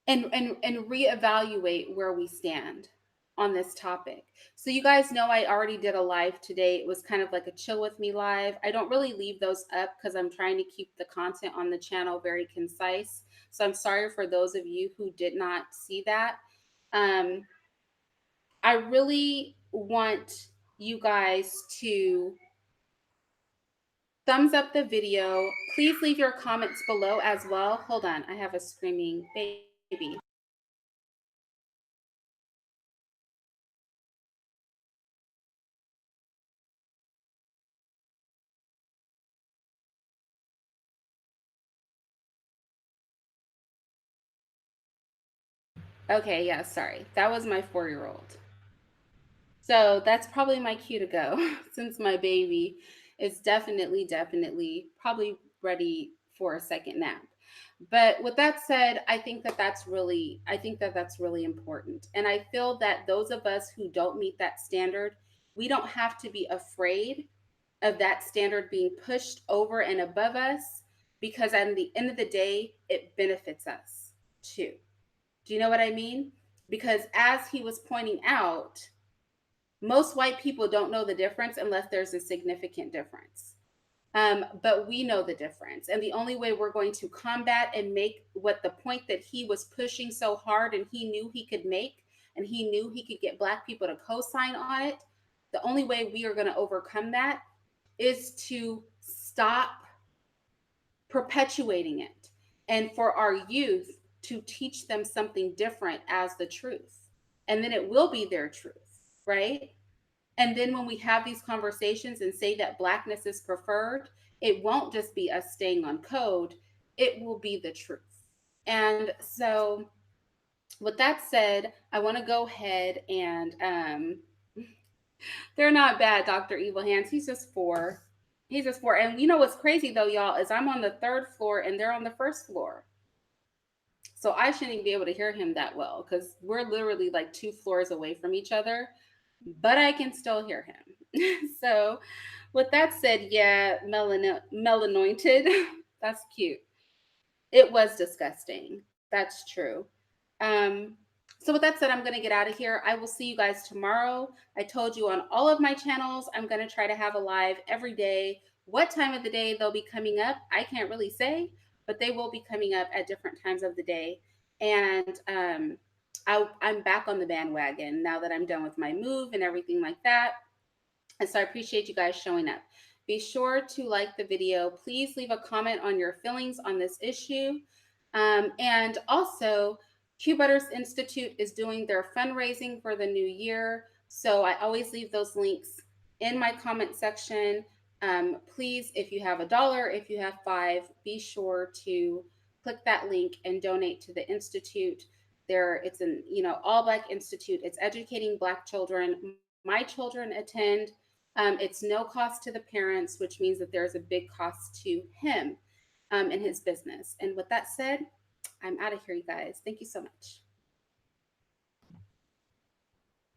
reevaluate where we stand on this topic. So you guys know I already did a live today. It was kind of like a chill with me live. I don't really leave those up because I'm trying to keep the content on the channel very concise. So I'm sorry for those of you who did not see that. I really want you guys to thumbs up the video. Please leave your comments below as well. Hold on, I have a screaming baby. Okay, yeah, sorry. That was my 4-year-old. So that's probably my cue to go, since my baby is definitely probably ready for a second nap. But with that said, I think that that's really important. And I feel that those of us who don't meet that standard, we don't have to be afraid of that standard being pushed over and above us, because at the end of the day, it benefits us too. Do you know what I mean? Because as he was pointing out, most white people don't know the difference unless there's a significant difference. But we know the difference. And the only way we're going to combat and make what the point that he was pushing so hard and he knew he could make, and he knew he could get Black people to co-sign on it, the only way we are going to overcome that is to stop perpetuating it, and for our youth to teach them something different as the truth. And then it will be their truth, right? And then when we have these conversations and say that Blackness is preferred, it won't just be us staying on code, it will be the truth. And so, with that said, I want to go ahead and they're not bad, Dr. Evil Hands. He's just 4. He's just 4. And you know what's crazy though, y'all, is I'm on the 3rd floor and they're on the 1st floor. So I shouldn't even be able to hear him that well because we're literally like 2 floors away from each other, but I can still hear him. So with that said, yeah, melanointed, that's cute. It was disgusting. That's true. So with that said, I'm going to get out of here. I will see you guys tomorrow. I told you on all of my channels, I'm going to try to have a live every day. What time of the day they'll be coming up, I can't really say, but they will be coming up at different times of the day. And I'm back on the bandwagon now that I'm done with my move and everything like that. And so I appreciate you guys showing up. Be sure to like the video. Please leave a comment on your feelings on this issue. And also, Q Butters Institute is doing their fundraising for the new year. So I always leave those links in my comment section. Please, if you have $1, if you have 5, be sure to click that link and donate to the Institute. It's an all Black institute. It's educating Black children. My children attend. It's no cost to the parents, which means that there's a big cost to him and his business. And with that said, I'm out of here, you guys. Thank you so much.